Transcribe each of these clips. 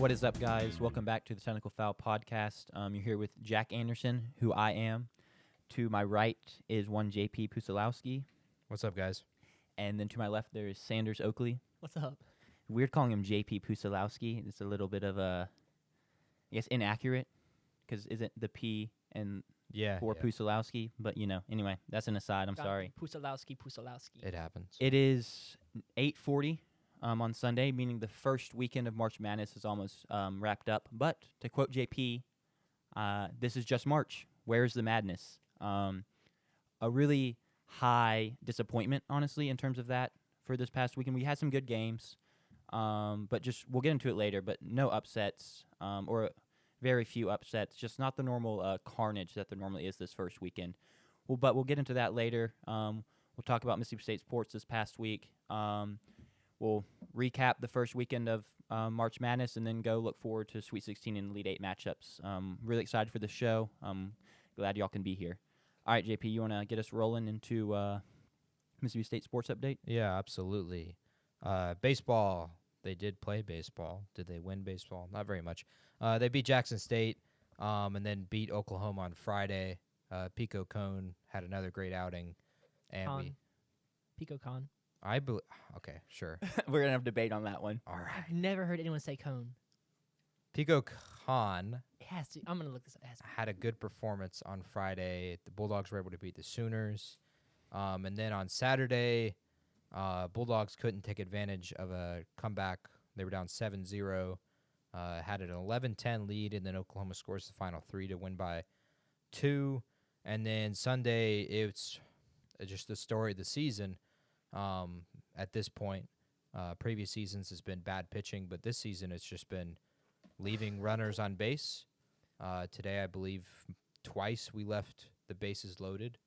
What is up, guys? Welcome back to the Technical Foul Podcast. You're here with Jack Anderson, who I am. To my right is one JP Pusilowski. What's up, guys? And then to my left, there is Sanders Oakley. What's up? Weird calling him JP Pusilowski. It's a little bit of I guess, inaccurate, because isn't the P and for Pusilowski? But, anyway, that's an aside. I'm sorry. Pusilowski. It happens. It is 8:40 on Sunday, meaning the first weekend of March Madness is almost wrapped up. But to quote JP, this is just March. Where's the madness? A really high disappointment, honestly, in terms of that for this past weekend. We had some good games, but we'll get into it later, but no upsets or very few upsets, just not the normal carnage that there normally is this first weekend. But we'll get into that later. We'll talk about Mississippi State sports this past week. We'll recap the first weekend of March Madness and then go look forward to Sweet 16 and Elite 8 matchups. Really excited for the show. Glad y'all can be here. All right, JP, you want to get us rolling into Mississippi State sports update? Yeah, absolutely. Baseball, they did play baseball. Did they win baseball? Not very much. They beat Jackson State and then beat Oklahoma on Friday. Pico Cone had another great outing. And Pico Con. Okay, sure. We're going to have debate on that one. All right. I've never heard anyone say Cone. Pico Con It has to. I'm going to look this up. It has to. had a good performance on Friday. The Bulldogs were able to beat the Sooners. And then on Saturday, Bulldogs couldn't take advantage of a comeback. They were down 7-0, had an 11-10 lead, and then Oklahoma scores the final 3 to win by 2. And then Sunday, it's just the story of the season. At this point, previous seasons has been bad pitching, but this season it's just been leaving runners on base. Today, I believe twice we left the bases loaded.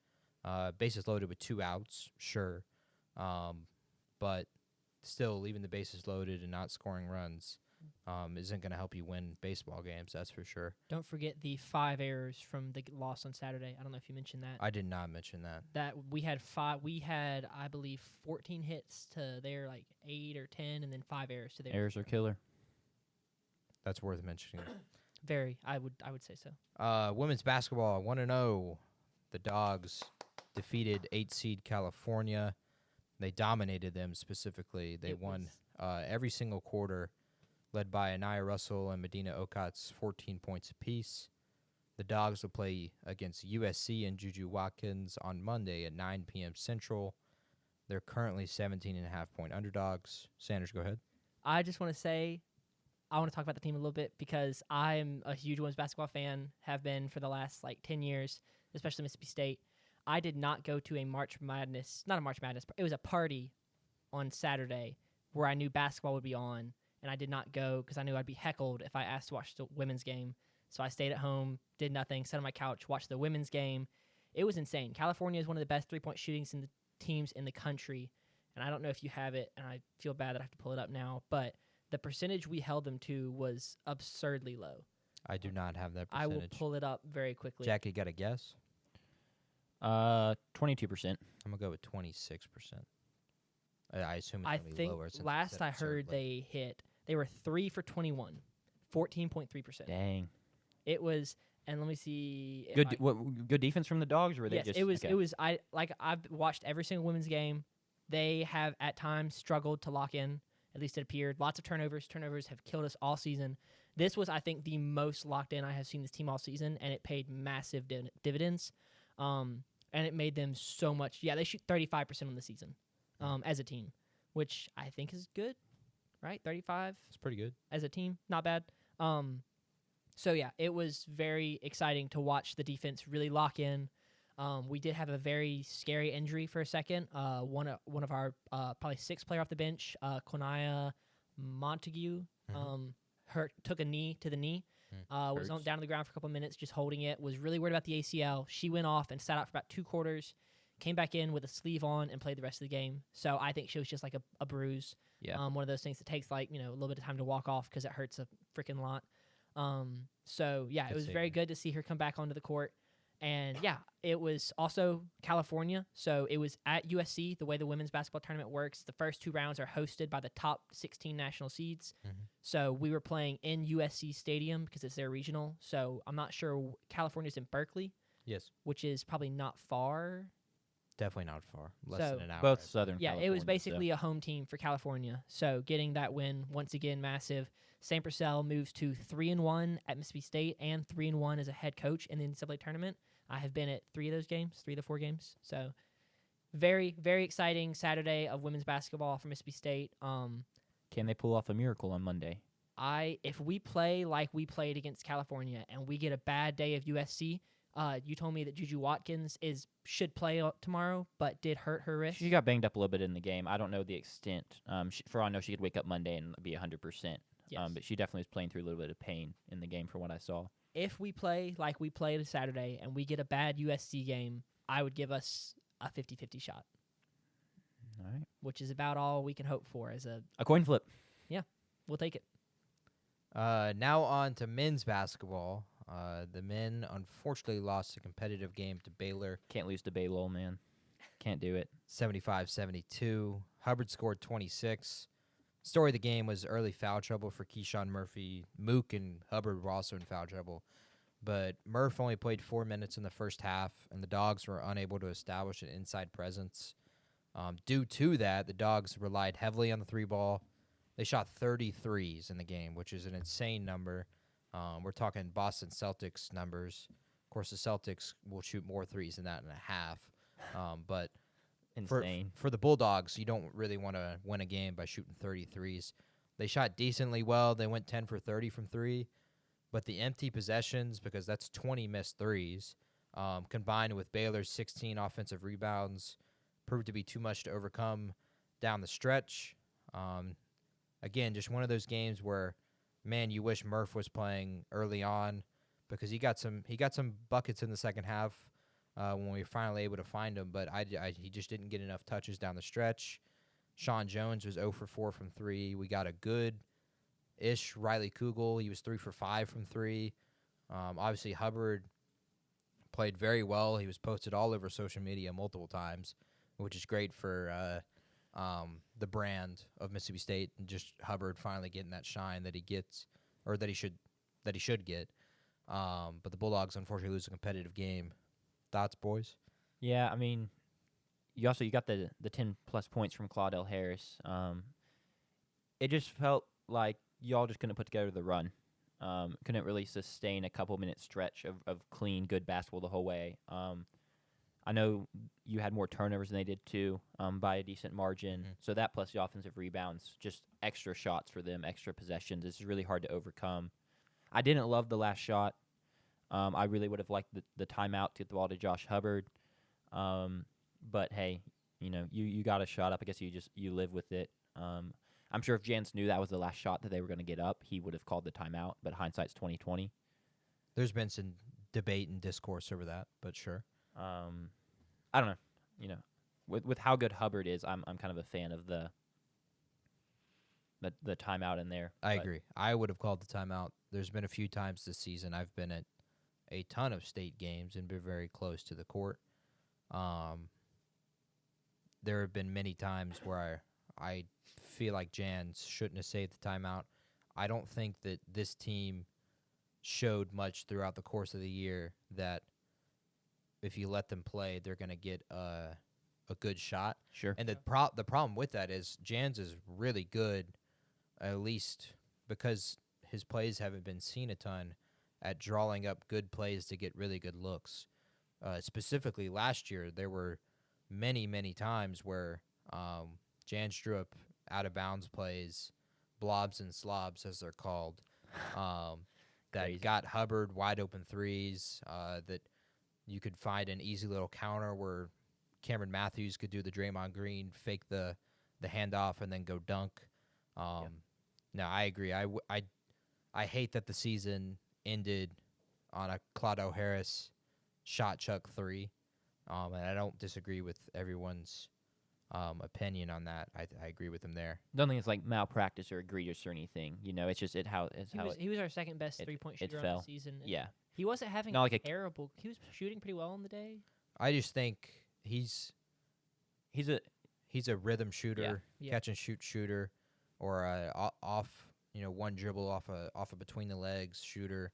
Bases loaded with 2 outs, sure. But still leaving the bases loaded and not scoring runs isn't going to help you win baseball games, that's for sure. Don't forget the 5 errors from the loss on Saturday. I don't know if you mentioned that. I did not mention that. That we had 5. We had, I believe, 14 hits to their 8 or 10, and then 5 errors to their. Errors are killer. That's worth mentioning. Very, I would say so. Women's basketball 1-0. The Dogs defeated 8-seed California. They dominated them specifically. They won every single quarter, led by Anaya Russell and Medina Okat's 14 points apiece. The Dogs will play against USC and Juju Watkins on Monday at 9 p.m. Central. They're currently 17.5-point underdogs. Sanders, go ahead. I just want to say, I want to talk about the team a little bit because I am a huge women's basketball fan, have been for the last 10 years, especially Mississippi State. I did not go to a March Madness, not a March Madness, it was a party on Saturday where I knew basketball would be on, and I did not go because I knew I'd be heckled if I asked to watch the women's game. So I stayed at home, did nothing, sat on my couch, watched the women's game. It was insane. California is one of the best three-point shootings in the teams in the country, and I don't know if you have it, and I feel bad that I have to pull it up now, but the percentage we held them to was absurdly low. I do not have that percentage. I will pull it up very quickly. Jackie, got a guess? 22%. I'm going to go with 26%. I assume it's going to be lower. Since last I heard they were 3 for 21, 14.3%. Dang. It was, and let me see. Good defense from the Dogs, or were they yes, just... it was. Okay. It was. I've watched every single women's game. They have at times struggled to lock in. At least it appeared. Lots of turnovers. Turnovers have killed us all season. This was, I think, the most locked in I have seen this team all season, and it paid massive dividends. And it made them so much. Yeah, they shoot 35% on the season as a team, which I think is good, right? 35. It's pretty good. As a team, not bad. So, yeah, it was very exciting to watch the defense really lock in. We did have a very scary injury for a second. One of our probably 6th player off the bench, Konaya Montague, took a knee to the knee. Was down on the ground for a couple of minutes, just holding it. Was really worried about the ACL. She went off and sat out for about 2 quarters. Came back in with a sleeve on and played the rest of the game. So I think she was just like a bruise. Yeah. One of those things that takes a little bit of time to walk off because it hurts a freaking lot. So yeah, it was very good to see her come back onto the court. And yeah, it was also California. So it was at USC. The way the women's basketball tournament works, the first 2 rounds are hosted by the top 16 national seeds. So we were playing in USC Stadium because it's their regional. So I'm not sure. California's in Berkeley, Yes. which is probably not far. Definitely not far. Less So- than an hour. Both I think. Southern Yeah, California. it was so- basically a home team for California. So getting that win once again massive. Sam Purcell moves to 3-1 at Mississippi State and 3-1 as a head coach in the NCAA tournament. I have been at 3 of those games, 3 of the 4 games. So very, very exciting Saturday of women's basketball for Mississippi State. Can they pull off a miracle on Monday? If we play like we played against California and we get a bad day of USC, you told me that Juju Watkins should play tomorrow, but did hurt her wrist. She got banged up a little bit in the game. I don't know the extent. For all I know, she could wake up Monday and be 100%. Yes. But she definitely was playing through a little bit of pain in the game from what I saw. If we play like we played Saturday and we get a bad USC game, I would give us a 50-50 shot, All right. which is about all we can hope for. A coin flip. We'll take it. Now on to men's basketball. The men unfortunately lost a competitive game to Baylor, Can't lose to Baylor, man. Can't do it. 75-72. Hubbard scored 26. Story of the game was early foul trouble for Keyshawn Murphy. Mook and Hubbard were also in foul trouble. But Murph only played 4 minutes in the first half, and the Dogs were unable to establish an inside presence. Due to that, the Dogs relied heavily on the 3-ball. They shot 33s in the game, which is an insane number. We're talking Boston Celtics numbers. Of course, the Celtics will shoot more threes than that in a half. But Insane. for the Bulldogs, you don't really want to win a game by shooting 33s. They shot decently well. They went 10 for 30 from 3. But the empty possessions, because that's 20 missed threes, combined with Baylor's 16 offensive rebounds, proved to be too much to overcome down the stretch. Again, just one of those games where, man, you wish Murph was playing early on because he got some buckets in the second half when we were finally able to find him, but he just didn't get enough touches down the stretch. Sean Jones was 0 for 4 from 3. We got a good-ish Riley Kugel. He was 3 for 5 from 3. Obviously, Hubbard played very well. He was posted all over social media multiple times, which is great for the brand of Mississippi State, and just Hubbard finally getting that shine that he gets, or that he should get. But the Bulldogs unfortunately lose a competitive game. Thoughts, boys? Yeah, I mean, you got the 10-plus points from Claudel Harris. It just felt like y'all just couldn't put together the run. Couldn't really sustain a couple-minute stretch of clean, good basketball the whole way. I know you had more turnovers than they did too, by a decent margin. Mm-hmm. So that plus the offensive rebounds, just extra shots for them, extra possessions. It's really hard to overcome. I didn't love the last shot. I really would have liked the timeout to get the ball to Josh Hubbard. But hey, you got a shot up. I guess you live with it. I'm sure if Jans knew that was the last shot that they were going to get up, he would have called the timeout. But hindsight's 20/20. There's been some debate and discourse over that, but sure. I don't know. With how good Hubbard is, I'm kind of a fan of the timeout in there. I but agree. I would have called the timeout. There's been a few times this season I've been at a ton of state games and been very close to the court. There have been many times where I feel like Jans shouldn't have saved the timeout. I don't think that this team showed much throughout the course of the year that if you let them play, they're going to get a good shot. Sure. And the problem with that is Jans is really good, at least because his plays haven't been seen a ton, at drawing up good plays to get really good looks. Specifically last year, there were many, many times where Jans drew up out-of-bounds plays, blobs and slobs, as they're called, that Crazy. got Hubbard wide-open threes, that you could find an easy little counter where Cameron Matthews could do the Draymond Green, fake the handoff, and then go dunk. No, I agree. I hate that the season ended on a Claudio Harris shot chuck 3, and I don't disagree with everyone's opinion on that. I agree with him there. Don't think it's like malpractice or egregious or anything. It's just how He was our second best it 3-point it shooter on fell. the season. and yeah. He wasn't having Not like a- terrible. He was shooting pretty well on the day. I just think he's He's a a rhythm shooter, Yeah. catch and shoot shooter, or a off one dribble off a between the legs shooter.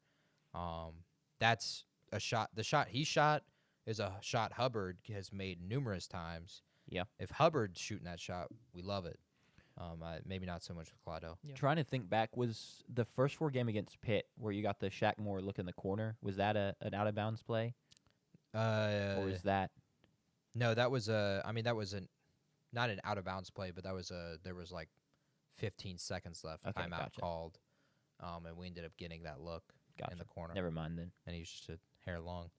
That's a shot. The shot he shot is a shot Hubbard has made numerous times. Yeah. If Hubbard's shooting that shot, we love it. Maybe not so much with Claudio. Yeah. Trying to think back, was the first 4 game against Pitt where you got the Shaq Moore look in the corner? Was that an out of bounds play, or is that? No, that was that was not an out of bounds play, but that was there was like 15 seconds left. Okay, Timeout gotcha. called, and we ended up getting that look Gotcha. in the corner. Never mind then. And he was just a hair long.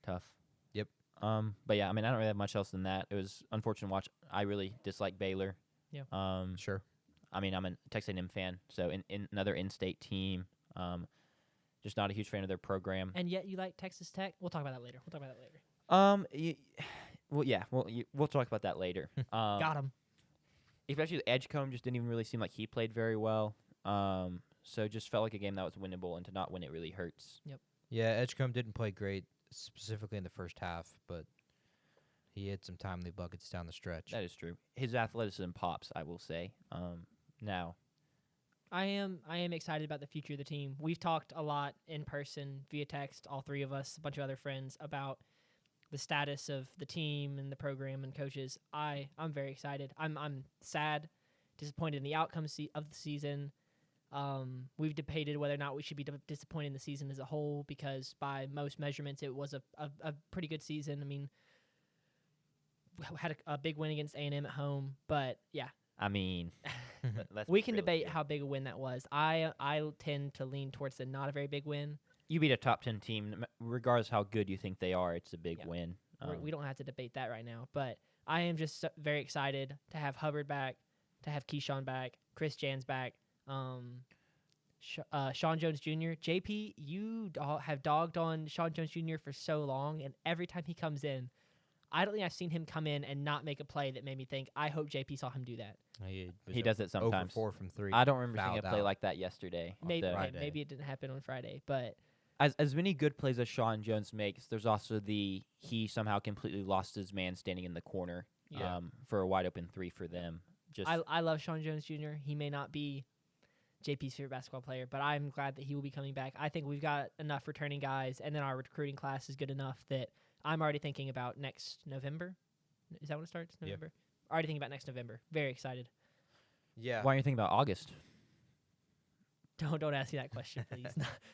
Tough. Yep. But yeah, I mean, I don't really have much else than that. It was unfortunate to watch. I really dislike Baylor. Yeah. Sure. I mean, I'm a Texas A&M fan, so in another in-state team. Just not a huge fan of their program. And yet you like Texas Tech. We'll talk about that later. We'll talk about that later. Got him. Especially Edgecombe just didn't even really seem like he played very well. So just felt like a game that was winnable, and to not win it really hurts. Yeah, Edgecombe didn't play great, specifically in the first half, but he hit some timely buckets down the stretch. That is true. His athleticism pops, I will say. Now, I am excited about the future of the team. We've talked a lot in person, via text, all three of us, a bunch of other friends, about the status of the team and the program and coaches. I'm very excited. I'm sad, disappointed in the outcome of the season. We've debated whether or not we should be disappointed in the season as a whole, because by most measurements it was a pretty good season. I mean, we had a big win against A&M at home, but yeah, I mean, let's we be can real debate here. how big a win that was. I tend to lean towards the not a very big win. You beat a top 10 team, regardless how good you think they are. It's a big Yeah. win. We don't have to debate that right now, but I am just very excited to have Hubbard back, to have Keyshawn back, Chris Jan's back, Sean Jones Jr. JP, you have dogged on Sean Jones Jr. for so long, and every time he comes in, I don't think I've seen him come in and not make a play that made me think, I hope JP saw him do that. He does it sometimes. 4 from 3. I don't remember seeing a fouled play out. like that yesterday. Maybe So, Friday. maybe it didn't happen on Friday, but as many good plays as Sean Jones makes, there's also he somehow completely lost his man standing in the corner Yeah. for a wide open 3 for them. Just I love Sean Jones Jr. He may not be JP's favorite basketball player, but I'm glad that he will be coming back. I think we've got enough returning guys, and then our recruiting class is good enough that I'm already thinking about next November. Is that when it starts? Yep. November? Already thinking about next November. Very excited. Yeah. why are you thinking about August? Don't ask me that question, please.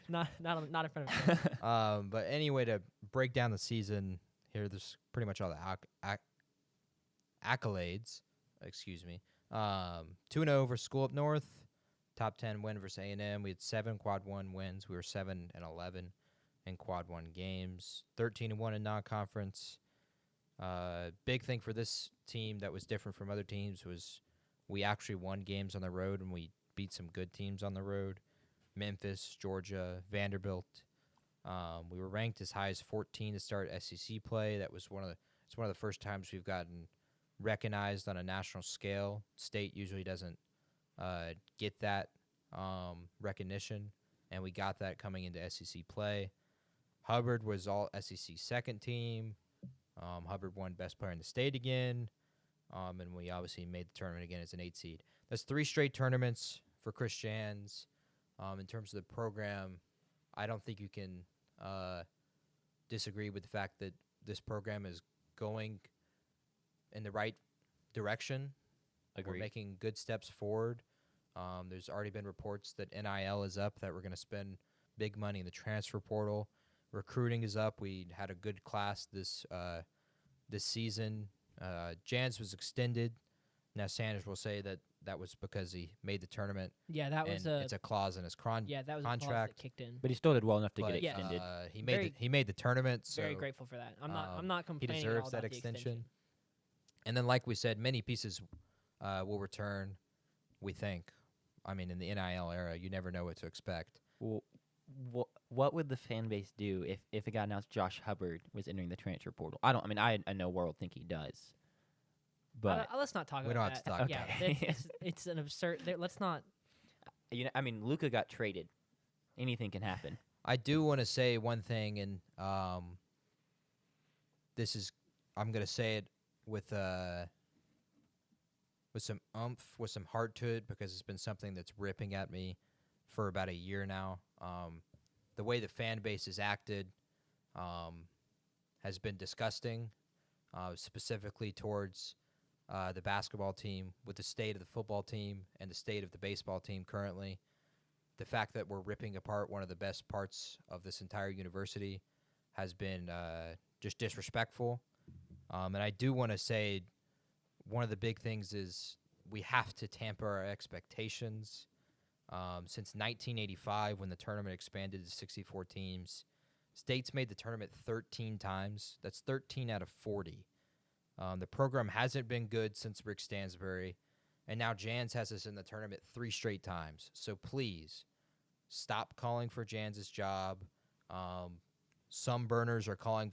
not in front of me. But anyway, to break down the season here, there's pretty much all the accolades. Excuse me. 2-0 over School Up North. Top 10 win versus A&M. We had 7 quad 1 wins. We were 7-11 in quad 1 games. 13-1 in non-conference. Big thing for this team that was different from other teams was we actually won games on the road, and we beat some good teams on the road. Memphis, Georgia, Vanderbilt. We were ranked as high as 14 to start SEC play. That was one of the first times we've gotten recognized on a national scale. State usually doesn't get that recognition, and we got that coming into SEC play. Hubbard was all SEC second team. Hubbard won best player in the state again, and we obviously made the tournament again as an 8 seed. That's 3 straight tournaments for Chris Jans. In terms of the program, I don't think you can disagree with the fact that this program is going in the right direction. Agreed. We're making good steps forward. There's already been reports that NIL is up, that we're going to spend big money in the transfer portal. Recruiting is up. We had a good class this season. Jans was extended. Now Sanders will say that was because he made the tournament. Yeah, that was and it's a clause in his that was a clause that contract. kicked in. But he still did well enough to But, get it Yeah. extended. he made the tournament. So Very grateful for that. I'm not he complaining. at deserves all that about the extension. And then, like we said, many pieces will return. We think. I mean, in the NIL era, you never know what to expect. Well, what would the fan base do if it got announced Josh Hubbard was entering the transfer portal? I no world think he does. But Let's not talk We about don't have to that. talk yeah, about it. it's an absurd. Let's not. Luka got traded. Anything can happen. I do want to say one thing, and this is I'm gonna say it with some oomph, with some heart to it, because it's been something that's ripping at me for about a year now. The way the fan base has acted has been disgusting, specifically towards the basketball team, with the state of the football team and the state of the baseball team currently. The fact that we're ripping apart one of the best parts of this entire university has been just disrespectful. And I do want to say one of the big things is we have to tamper our expectations. Since 1985, when the tournament expanded to 64 teams, states made the tournament 13 times. That's 13 out of 40. The program hasn't been good since Rick Stansbury, and now Jans has us in the tournament 3 straight times. So please, stop calling for Jans' job. Some burners were calling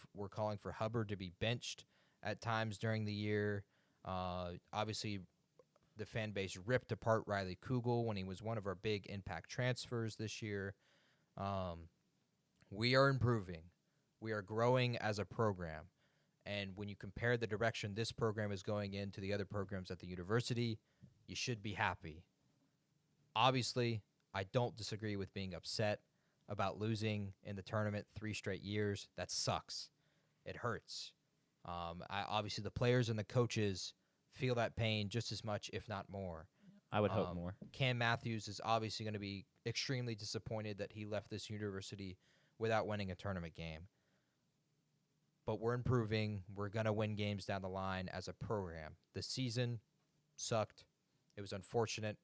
for Hubbard to be benched at times during the year. Obviously, the fan base ripped apart Riley Kugel when he was one of our big impact transfers this year. We are improving. We are growing as a program. And when you compare the direction this program is going in to the other programs at the university, you should be happy. Obviously, I don't disagree with being upset about losing in the tournament 3 straight years. That sucks. It hurts. Obviously, the players and the coaches feel that pain just as much, if not more. I would hope more. Cam Matthews is obviously going to be extremely disappointed that he left this university without winning a tournament game. But we're improving. We're going to win games down the line as a program. The season sucked. It was unfortunate.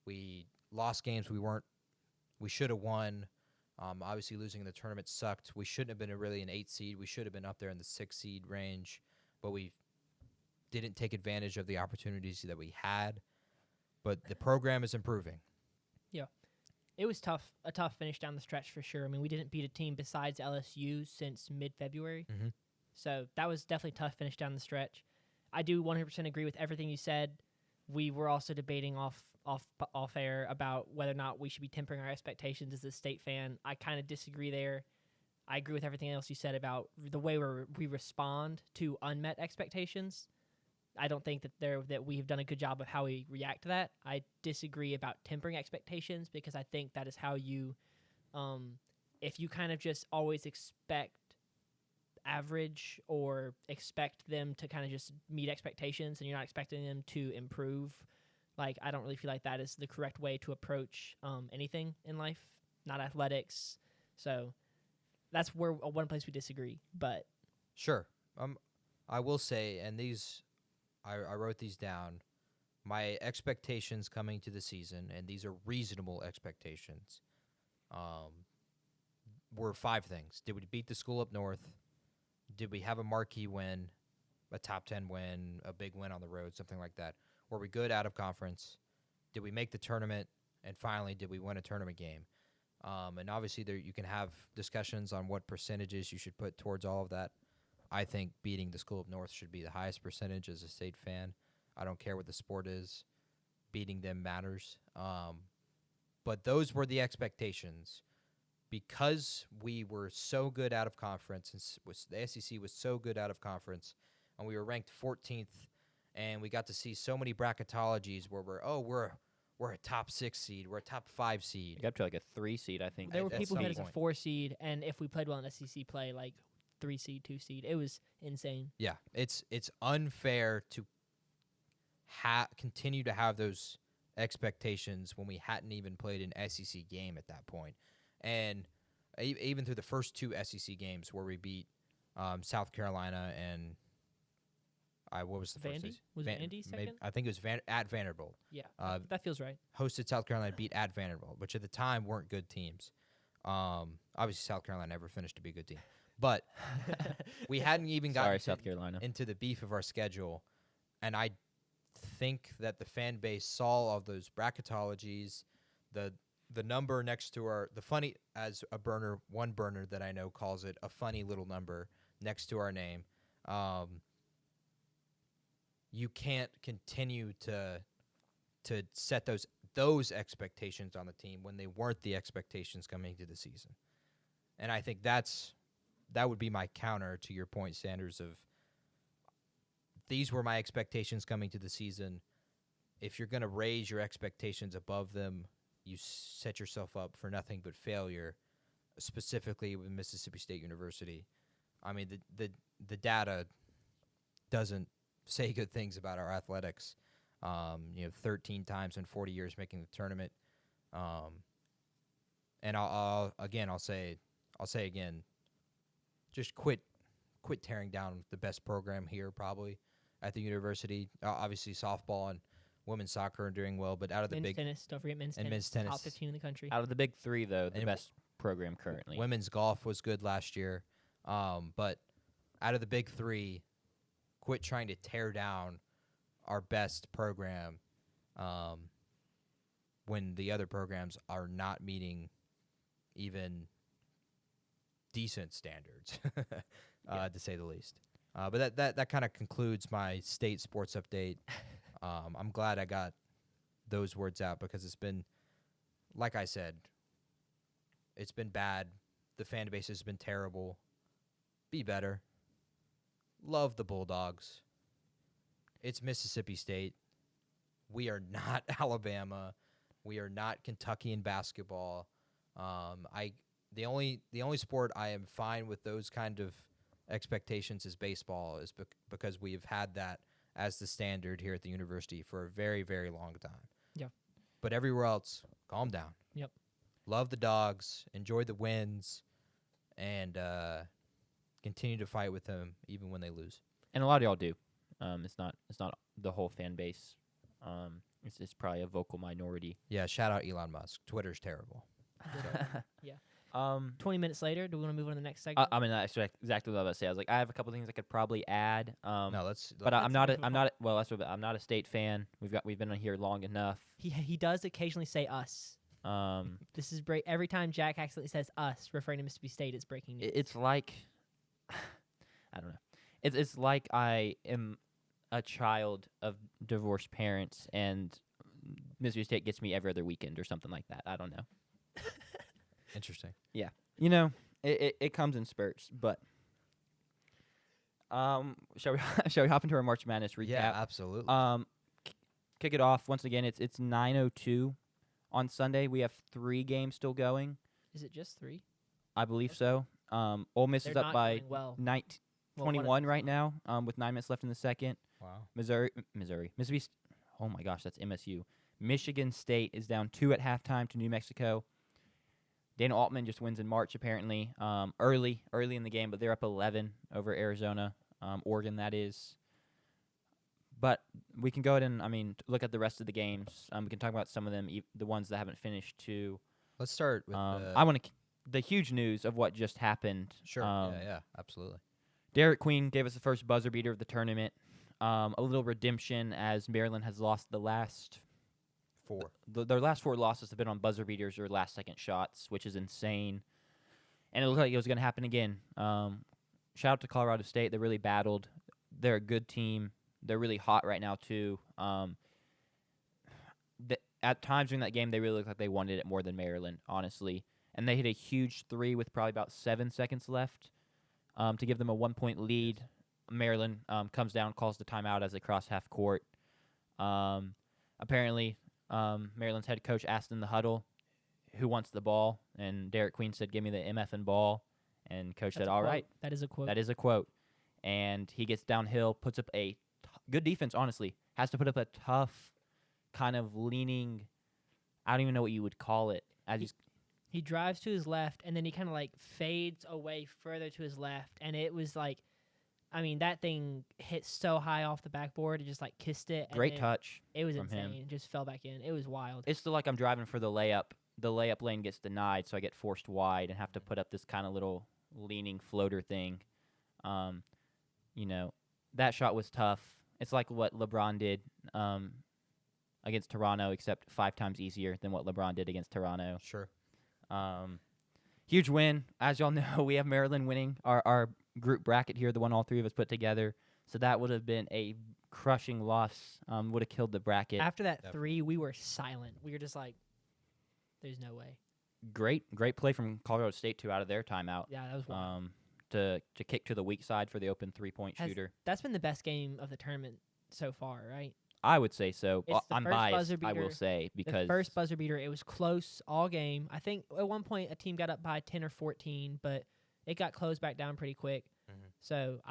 We lost games we should have won. Obviously, losing in the tournament sucked. We shouldn't have been really an 8 seed. We should have been up there in the 6 seed range. But we didn't take advantage of the opportunities that we had. But the program is improving. Yeah. It was a tough finish down the stretch for sure. I mean, we didn't beat a team besides LSU since mid-February. Mm-hmm. So that was definitely a tough finish down the stretch. I do 100% agree with everything you said. We were also debating off air about whether or not we should be tempering our expectations as a state fan. I kind of disagree there. I agree with everything else you said about the way we respond to unmet expectations. I don't think that we have done a good job of how we react to that. I disagree about tempering expectations because I think that is how you, if you kind of just always expect average or expect them to kind of just meet expectations and you're not expecting them to improve, like I don't really feel like that is the correct way to approach anything in life, not athletics. So that's where one place we disagree. But sure, I will say, and these. I wrote these down. My expectations coming to the season, and these are reasonable expectations, were 5 things. Did we beat the school up north? Did we have a marquee win, a top 10 win, a big win on the road, something like that? Were we good out of conference? Did we make the tournament? And finally, did we win a tournament game? And obviously, you can have discussions on what percentages you should put towards all of that. I think beating the school up north should be the highest percentage as a state fan. I don't care what the sport is. Beating them matters. But those were the expectations. Because we were so good out of conference, and the SEC was so good out of conference, and we were ranked 14th, and we got to see so many bracketologies where we're a top 6 seed, we're a top 5 seed. We got up to like a 3 seed, I think. there were at people who some had us a point. 4 seed, and if we played well in SEC play, like 3 seed, 2 seed, it was insane. Yeah, it's unfair to continue to have those expectations when we hadn't even played an SEC game at that point. And even through the first 2 SEC games where we beat South Carolina and what was the first? Vandy? Was it Vandy second? I think it was at Vanderbilt. Yeah, that feels right. Hosted South Carolina, beat at Vanderbilt, which at the time weren't good teams. Obviously, South Carolina never finished to be a good team. But we hadn't even gotten South Carolina. into the beef of our schedule. And I think that the fan base saw all of those bracketologies, the number next to the funny, as one burner that I know calls it, a funny little number next to our name. You can't continue to set those expectations on the team when they weren't the expectations coming into the season. And I think that would be my counter to your point, Sanders, of these were my expectations coming to the season. If you're going to raise your expectations above them, you set yourself up for nothing but failure, specifically with Mississippi State University. I mean, the data doesn't say good things about our athletics. 13 times in 40 years making the tournament. And I'll say again, just quit tearing down the best program here probably at the university. Obviously, softball and women's soccer are doing well, but out of the men's big tennis, don't forget men's and tennis, men's tennis, top 15 in the country. Out of the big three, though, the And best program currently. women's golf was good last year. But out of the big three, quit trying to tear down our best program when the other programs are not meeting even decent standards, to say the least. But that kind of concludes my state sports update. I'm glad I got those words out because it's been, like I said, it's been bad. The fan base has been terrible. Be better. Love the Bulldogs. It's Mississippi State. We are not Alabama. We are not Kentucky in basketball. The only sport I am fine with those kind of expectations is baseball, is because we have had that as the standard here at the university for a very, very long time. Yeah. But everywhere else, calm down. Yep. Love the Dogs, enjoy the wins, and continue to fight with them even when they lose. And a lot of y'all do. It's not the whole fan base. It's probably a vocal minority. Yeah, shout out Elon Musk. Twitter's terrible. Yeah. 20 20 minutes later, do we want to move on to the next segment? I mean, that's exactly what I was about to say. I was like, I have a couple things I could probably add. No, let's. But let's I'm not. move on. I'm not a state fan. We've been on here long enough. He does occasionally say us. This is every time Jack accidentally says us, referring to Mississippi State, it's breaking news. It's like, I don't know. It's like I am a child of divorced parents, and Mississippi State gets me every other weekend or something like that. I don't know. Interesting. Yeah, you know, it comes in spurts. But shall we hop into our March Madness recap? Yeah, absolutely. Kick it off once again. It's 9:02 on Sunday. We have 3 games still going. Is it just 3? I believe so. Ole Miss They're is up not by going well. 21 right now, with 9 minutes left in the second. Wow. Mississippi. Oh my gosh, that's MSU. Michigan State is down 2 at halftime to New Mexico. Dana Altman just wins in March apparently. Early in the game, but they're up 11 over Arizona, Oregon that is. But we can go ahead and look at the rest of the games. We can talk about some of them, the ones that haven't finished too. Let's start with. I want to the huge news of what just happened. Sure. Yeah, absolutely. Derek Queen gave us the first buzzer beater of the tournament. A little redemption as Maryland has lost the last 4. Their last 4 losses have been on buzzer beaters or last-second shots, which is insane. And it looked like it was going to happen again. Shout out to Colorado State. They really battled. They're a good team. They're really hot right now, too. At times during that game, they really looked like they wanted it more than Maryland, honestly. And they hit a huge 3 with probably about 7 seconds left to give them a 1-point lead. Maryland comes down, calls the timeout as they cross half court. Apparently, Maryland's head coach asked in the huddle who wants the ball, and Derek Queen said, "Give me the MFing ball." And coach said, "All right." That is a quote. That is a quote. And he gets downhill, puts up a good defense, honestly. Has to put up a tough kind of leaning, I don't even know what you would call it. He drives to his left, and then he kind of fades away further to his left, and it was that thing hit so high off the backboard, it just kissed it. Great touch. It was from insane. him. It just fell back in. It was wild. It's still like I'm driving for the layup. The layup lane gets denied, so I get forced wide and have to put up this kind of little leaning floater thing. That shot was tough. It's like what LeBron did against Toronto, except 5 times easier than what LeBron did against Toronto. Sure. Huge win. As y'all know, we have Maryland winning our group bracket here, the one all 3 of us put together. So that would have been a crushing loss. Would have killed the bracket. After that Definitely. 3, we were silent. We were just like, there's no way. Great play from Colorado State too out of their timeout. Yeah, that was wild. To kick to the weak side for the open 3-point shooter. That's been the best game of the tournament so far, right? I would say so. It's the I'm first biased, buzzer I will beater. say, because The first buzzer beater, it was close all game. I think at one point a team got up by 10 or 14, but it got closed back down pretty quick. Mhm. So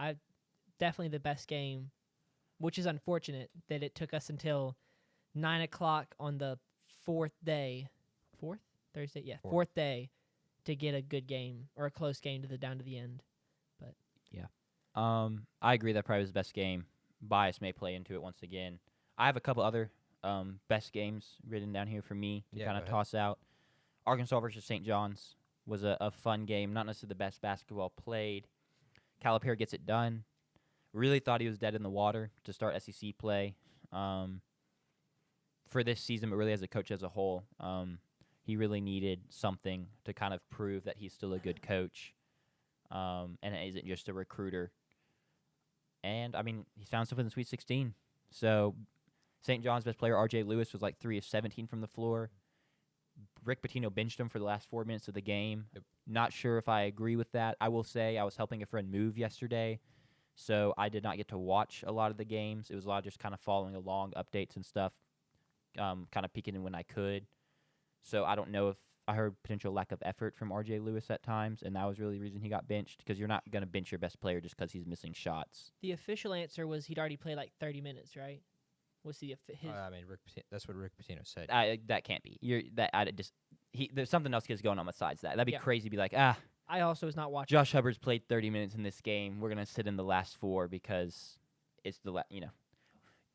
definitely the best game, which is unfortunate that it took us until 9 o'clock on the fourth day. Thursday? Yeah, fourth day to get a good game or a close game down to the end. I agree that probably was the best game. Bias may play into it once again. I have a couple other best games written down here for me to Yeah, kind go of ahead. toss out. Arkansas versus St. John's was a fun game, not necessarily the best basketball played. Calipari gets it done. Really thought he was dead in the water to start SEC play for this season, but really as a coach as a whole. He really needed something to kind of prove that he's still a good coach and isn't just a recruiter. And, I mean, he found something in the Sweet 16. So, St. John's best player, R.J. Lewis, was like 3 of 17 from the floor. Rick Pitino benched him for the last 4 minutes of the game. Yep. Not sure if I agree with that. I will say I was helping a friend move yesterday, so I did not get to watch a lot of the games. It was a lot of just kind of following along, updates and stuff, kind of peeking in when I could. So I don't know if I heard potential lack of effort from R.J. Lewis at times, and that was really the reason he got benched, because you're not going to bench your best player just because he's missing shots. The official answer was he'd already played like 30 minutes, right? Was his I mean, that's what Rick Pitino said. That can't be. There's something else going on besides that. That'd be Yeah. crazy to be like, I also was not watching. Josh Hubbard's played 30 minutes in this game. We're going to sit in the last 4 because it's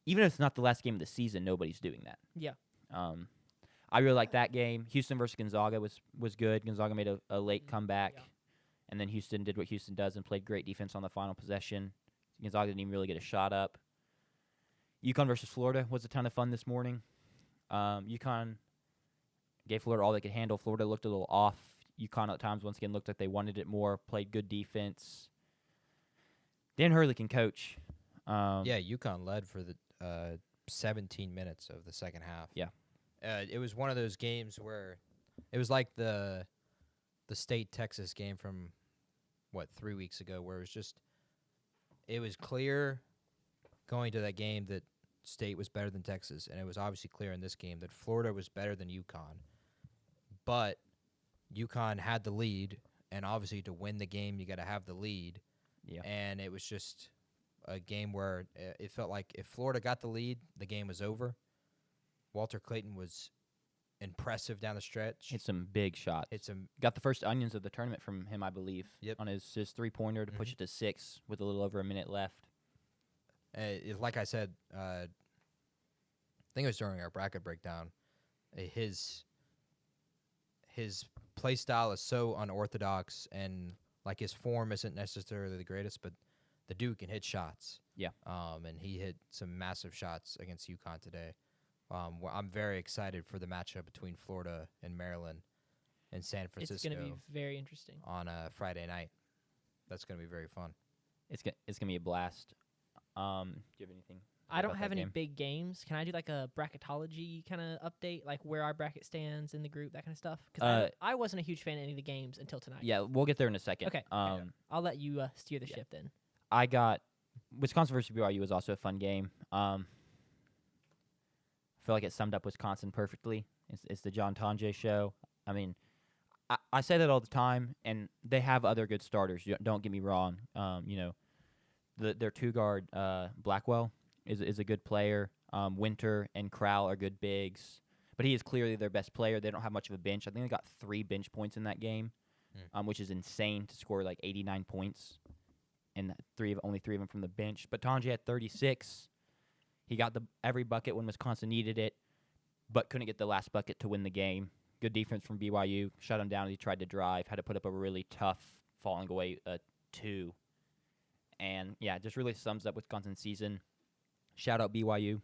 even if it's not the last game of the season, nobody's doing that. Yeah. I really like that game. Houston versus Gonzaga was good. Gonzaga made a late comeback, Yeah. and then Houston did what Houston does and played great defense on the final possession. Gonzaga didn't even really get a shot up. UConn versus Florida was a ton of fun this morning. UConn gave Florida all they could handle. Florida looked a little off. UConn at times once again looked like they wanted it more, played good defense. Dan Hurley can coach. Yeah, UConn led for the 17 minutes of the second half. Yeah. It was one of those games where it was like the State Texas game from 3 weeks ago, where it was clear going to that game that State was better than Texas, and it was obviously clear in this game that Florida was better than UConn. But UConn had the lead, and obviously to win the game you got to have the lead. Yeah. And it was just a game where it felt like if Florida got the lead, the game was over. Walter Clayton was impressive down the stretch. Hit some big shots. Got the first onions of the tournament from him, I believe. Yep. On his 3-pointer to push it to 6 with a little over a minute left. Like I said, I think it was during our bracket breakdown. His play style is so unorthodox, and like his form isn't necessarily the greatest, but the dude can hit shots. Yeah. Mm-hmm. And he hit some massive shots against UConn today. I'm very excited for the matchup between Florida and Maryland and San Francisco. It's going to be very interesting. On a Friday night. That's going to be very fun. It's gonna be a blast. Do you have anything? I don't about have that any game? big games. Can I do like a bracketology kind of update, like where our bracket stands in the group, that kind of stuff? Because I wasn't a huge fan of any of the games until tonight. Yeah, we'll get there in a second. Okay. I'll let you steer the ship then. I got Wisconsin versus BYU was also a fun game. I feel like it summed up Wisconsin perfectly. It's the John Tonje show. I mean, I say that all the time, and they have other good starters. Don't get me wrong. Their 2-guard Blackwell is a good player. Winter and Crowell are good bigs, but he is clearly their best player. They don't have much of a bench. I think they got 3 bench points in that game, which is insane to score like 89 points, and only 3 of them from the bench. But Tonje had 36. He got every bucket when Wisconsin needed it, but couldn't get the last bucket to win the game. Good defense from BYU. Shut him down as he tried to drive. Had to put up a really tough falling away 2. And, yeah, it just really sums up Wisconsin's season. Shout out BYU.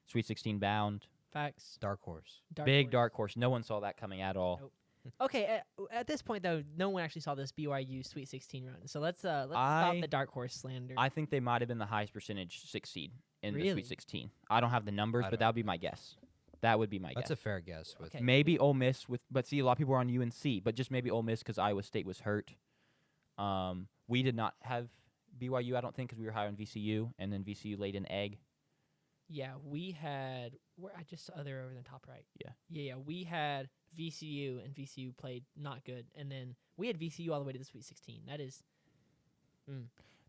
Sweet 16 bound. Facts. Dark horse. Big dark horse. No one saw that coming at all. Nope. Okay, at this point though, no one actually saw this BYU Sweet 16 run. So let's stop the dark horse slander. I think they might have been the highest percentage 6 seed in the Really? Sweet 16. I don't have the numbers, but that would be my guess. That would be my That's guess. a fair guess. With Okay. Maybe Ole Miss but see, a lot of people are on UNC, but just maybe Ole Miss because Iowa State was hurt. We did not have BYU, I don't think, because we were higher on VCU, and then VCU laid an egg. Yeah, we had. Where I just saw they're over in the top right. Yeah. Yeah. We had VCU, and VCU played not good, and then we had VCU all the way to the Sweet 16. That is.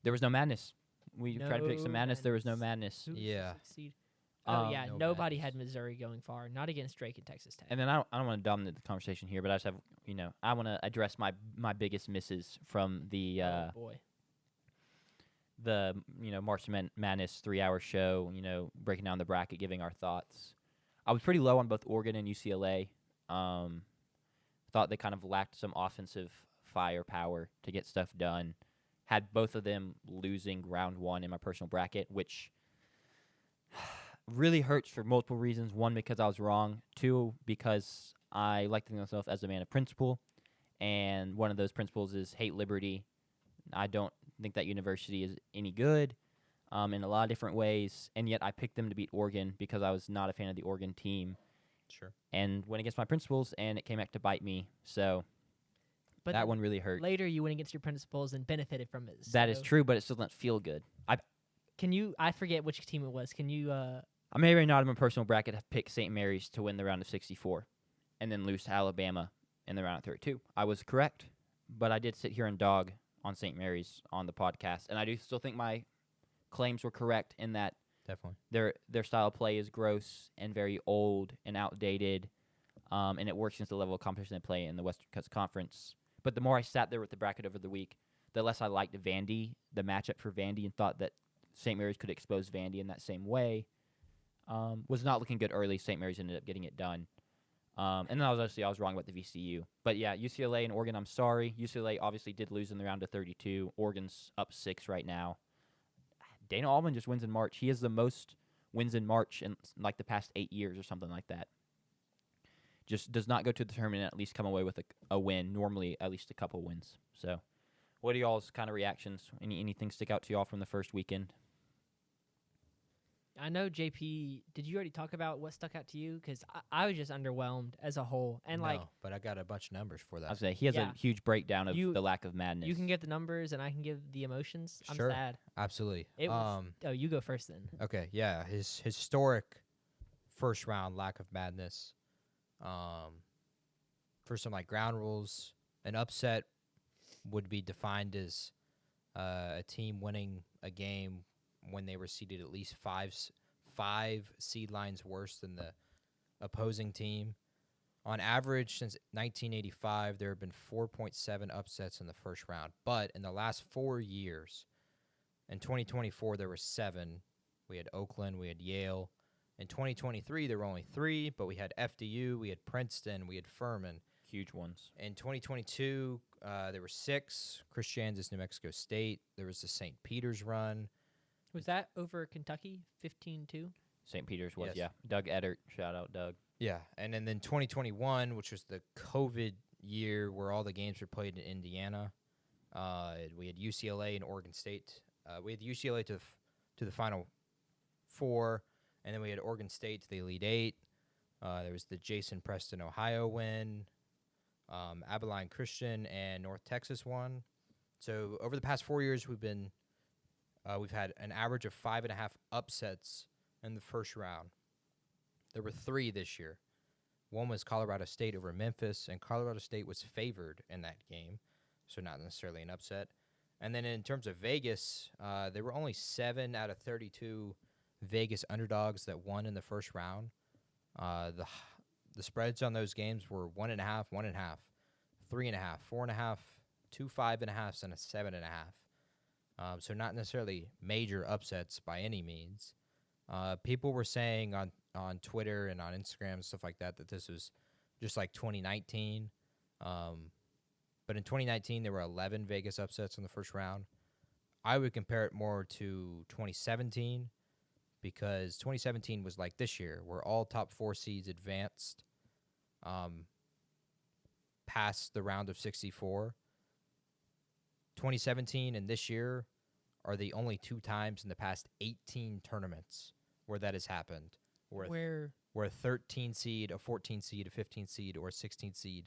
There was no madness. We tried to predict some No madness. There was no madness. madness. Who's Yeah. the sixth seed? Oh yeah, No nobody madness. had Missouri going far. Not against Drake and Texas Tech. And then I don't want to dominate the conversation here, but I just have I want to address my biggest misses from the oh boy. March Madness 3-hour show. Breaking down the bracket, giving our thoughts. I was pretty low on both Oregon and UCLA. Thought they kind of lacked some offensive firepower to get stuff done. Had both of them losing round one in my personal bracket, which really hurts for multiple reasons. One, because I was wrong. Two, because I like to think of myself as a man of principle, and one of those principles is hate liberty. I don't think that university is any good in a lot of different ways, and yet I picked them to beat Oregon because I was not a fan of the Oregon team Sure. and went against my principles, and it came back to bite me. So But that then one really hurt. later you went against your principles and benefited from it. That is so true, but it still doesn't feel good. Can you? I forget which team it was. Can you? I may or may not in my personal bracket have picked St. Mary's to win the round of 64 and then lose to Alabama in the round of 32. I was correct, but I did sit here and dog on St. Mary's on the podcast, and I do still think my claims were correct in that Definitely. their style of play is gross and very old and outdated, and it works against the level of competition they play in the Western Conference. But the more I sat there with the bracket over the week, the less I liked Vandy, the matchup for Vandy, and thought that St. Mary's could expose Vandy in that same way. Was not looking good early. St. Mary's ended up getting it done. And then I was wrong about the VCU. But yeah, UCLA and Oregon, I'm sorry. UCLA obviously did lose in the round of 32. Oregon's up 6 right now. Dana Altman just wins in March. He has the most wins in March in like the past 8 years or something like that. Just does not go to the tournament and at least come away with a win. Normally, at least a couple wins. So, what are y'all's kind of reactions? Anything stick out to y'all from the first weekend? I know JP. Did you already talk about what stuck out to you? Because I was just underwhelmed as a whole, and No, but I got a bunch of numbers for I that. was saying he has Yeah. a huge breakdown of You- the lack of madness. you can give the numbers and I can give the emotions. I'm Sure. sad. Absolutely. It was. Oh, you go first then. Okay, yeah, his historic first round lack of madness. For some like ground rules, an upset would be defined as a team winning a game when they were seeded at least five seed lines worse than the opposing team. On average, since 1985, there have been 4.7 upsets in the first round. But in the last 4 years, in 2024, there were 7. We had Oakland, we had Yale. In 2023, there were only 3, but we had FDU, we had Princeton, we had Furman. huge ones. In 2022, there were 6. Christian's New Mexico State. There was the St. Peter's run. Was that over Kentucky? 15-2. St. Peter's was, Yes. yeah. Doug Eddert, shout out Doug. Yeah, and then 2021, which was the COVID year where all the games were played in Indiana, we had UCLA and Oregon State. We had UCLA to the Final Four, and then we had Oregon State to the Elite Eight. There was the Jason Preston, Ohio win, Abilene Christian, and North Texas won. So over the past 4 years, we've had an average of 5.5 upsets in the first round. There were 3 this year. One was Colorado State over Memphis, and Colorado State was favored in that game, so not necessarily an upset. And then in terms of Vegas, there were only 7 out of 32 Vegas underdogs that won in the first round. The spreads on those games were 1.5, 1.5, 3.5, 4.5, 2 5.5s, and a 7.5. So not necessarily major upsets by any means. People were saying on Twitter and on Instagram and stuff like that this was just like 2019. But in 2019, there were 11 Vegas upsets in the first round. I would compare it more to 2017 because 2017 was like this year where all top 4 seeds advanced past the round of 64. 2017 and this year are the only 2 times in the past 18 tournaments where that has happened. Where where a 13 seed, a 14 seed, a 15 seed, or a 16 seed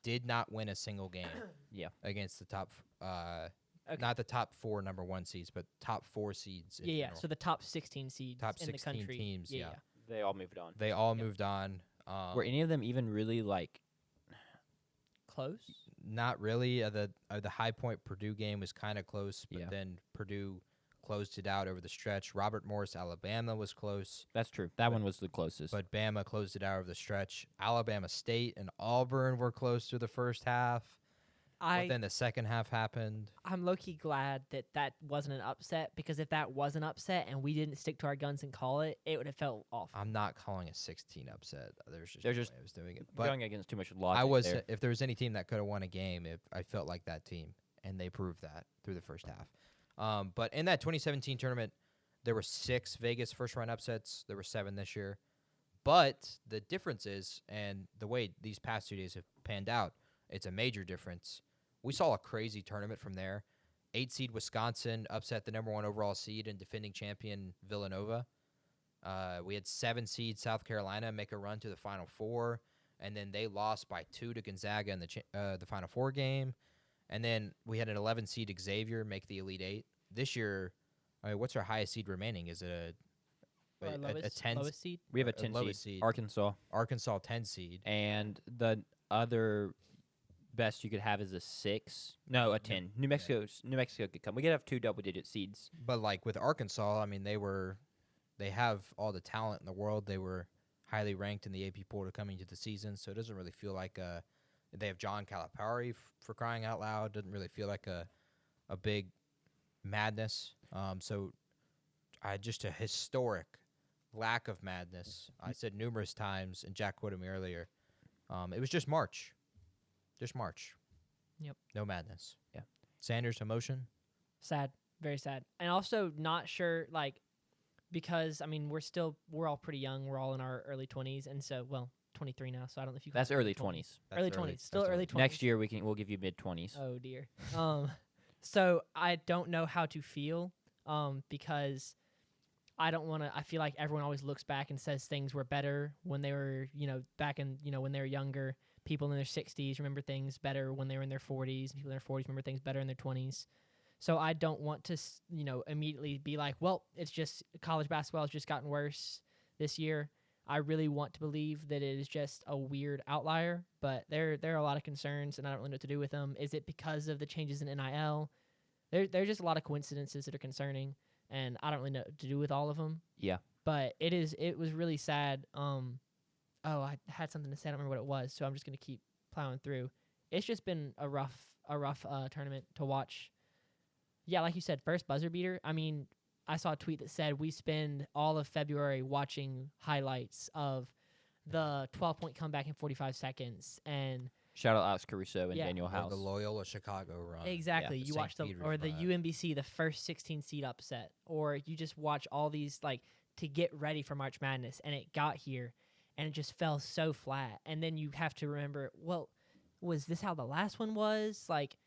did not win a single game Yeah. against the top, Okay. not the top 4 number 1 seeds, but top 4 seeds in Yeah, yeah. general. So the top 16 seeds Top in the 16 country. teams, yeah. They all moved on. They all Yep. moved on. Were any of them even really like? Close. Not really. The High Point Purdue game was kind of close, but Yeah. then Purdue closed it out over the stretch. Robert Morris, Alabama was close, That's true. That one was the closest. but Bama closed it out over the stretch. Alabama State and Auburn were close through the first half, but then the second half happened. I'm low-key glad that wasn't an upset, because if that was an upset and we didn't stick to our guns and call it, it would have felt awful. I'm not calling a 16 upset. There's They're no just way I was doing it. But But going against too much logic. I was there. if there was any team that could have won a game, I felt like that team, and they proved that through the first half. But in that 2017 tournament, there were 6 Vegas first round upsets. There were 7 this year. But the difference is, and the way these past 2 days have panned out, it's a major difference. We saw a crazy tournament from there. 8 seed Wisconsin upset the number 1 overall seed and defending champion Villanova. We had 7 seed South Carolina make a run to the Final Four, and then they lost by 2 to Gonzaga in the Final Four game. And then we had an 11 seed Xavier make the Elite 8. This year, what's our highest seed remaining? Is it Our a 10 lowest seed. We have a a 10 lowest seed, seed. Arkansas, Arkansas 10 seed? and the other best you could have is a 6. No, a 10. New Mexico could come. We could have 2 double-digit seeds. But like with Arkansas, I mean, they have all the talent in the world. They were highly ranked in the AP poll to coming to the season, so it doesn't really feel like they have John Calipari for crying out loud. Doesn't really feel like a big madness. So just a historic lack of madness. I said numerous times, and Jack quoted me earlier. It was just March. Just March. Yep. No madness. Yeah. Sanders, emotion? Sad, very sad, and also not sure, like, because I mean we're all pretty young. We're all in our early 20s, and so 23 now. So I don't know if you. That's call it early 20s. That's Early 20s, still That's early 20s. Next year we'll give you mid 20s. Oh dear. So I don't know how to feel, because I don't want to. I feel like everyone always looks back and says things were better when they were, back in, when they were younger. People in their 60s remember things better when they were in their 40s. People in their 40s remember things better in their 20s. So I don't want to, immediately be like, well, it's just college basketball has just gotten worse this year. I really want to believe that it is just a weird outlier, but there are a lot of concerns, and I don't really know what to do with them. Is it because of the changes in NIL? There's just a lot of coincidences that are concerning, and I don't really know what to do with all of them. Yeah. But it was really sad. I had something to say. I don't remember what it was, so I'm just gonna keep plowing through. It's just been a rough tournament to watch. Yeah, like you said, first buzzer beater. I mean, I saw a tweet that said we spend all of February watching highlights of the 12-point comeback in 45 seconds, and Shout out Alex Caruso and Yeah. Daniel Or House. the Loyola Chicago run. exactly, the you St. watch the Peter's or the run. UMBC, the first 16 seed upset, or you just watch all these like to get ready for March Madness, and it got here, and it just fell so flat. And then you have to remember, well, was this how the last one was? Like,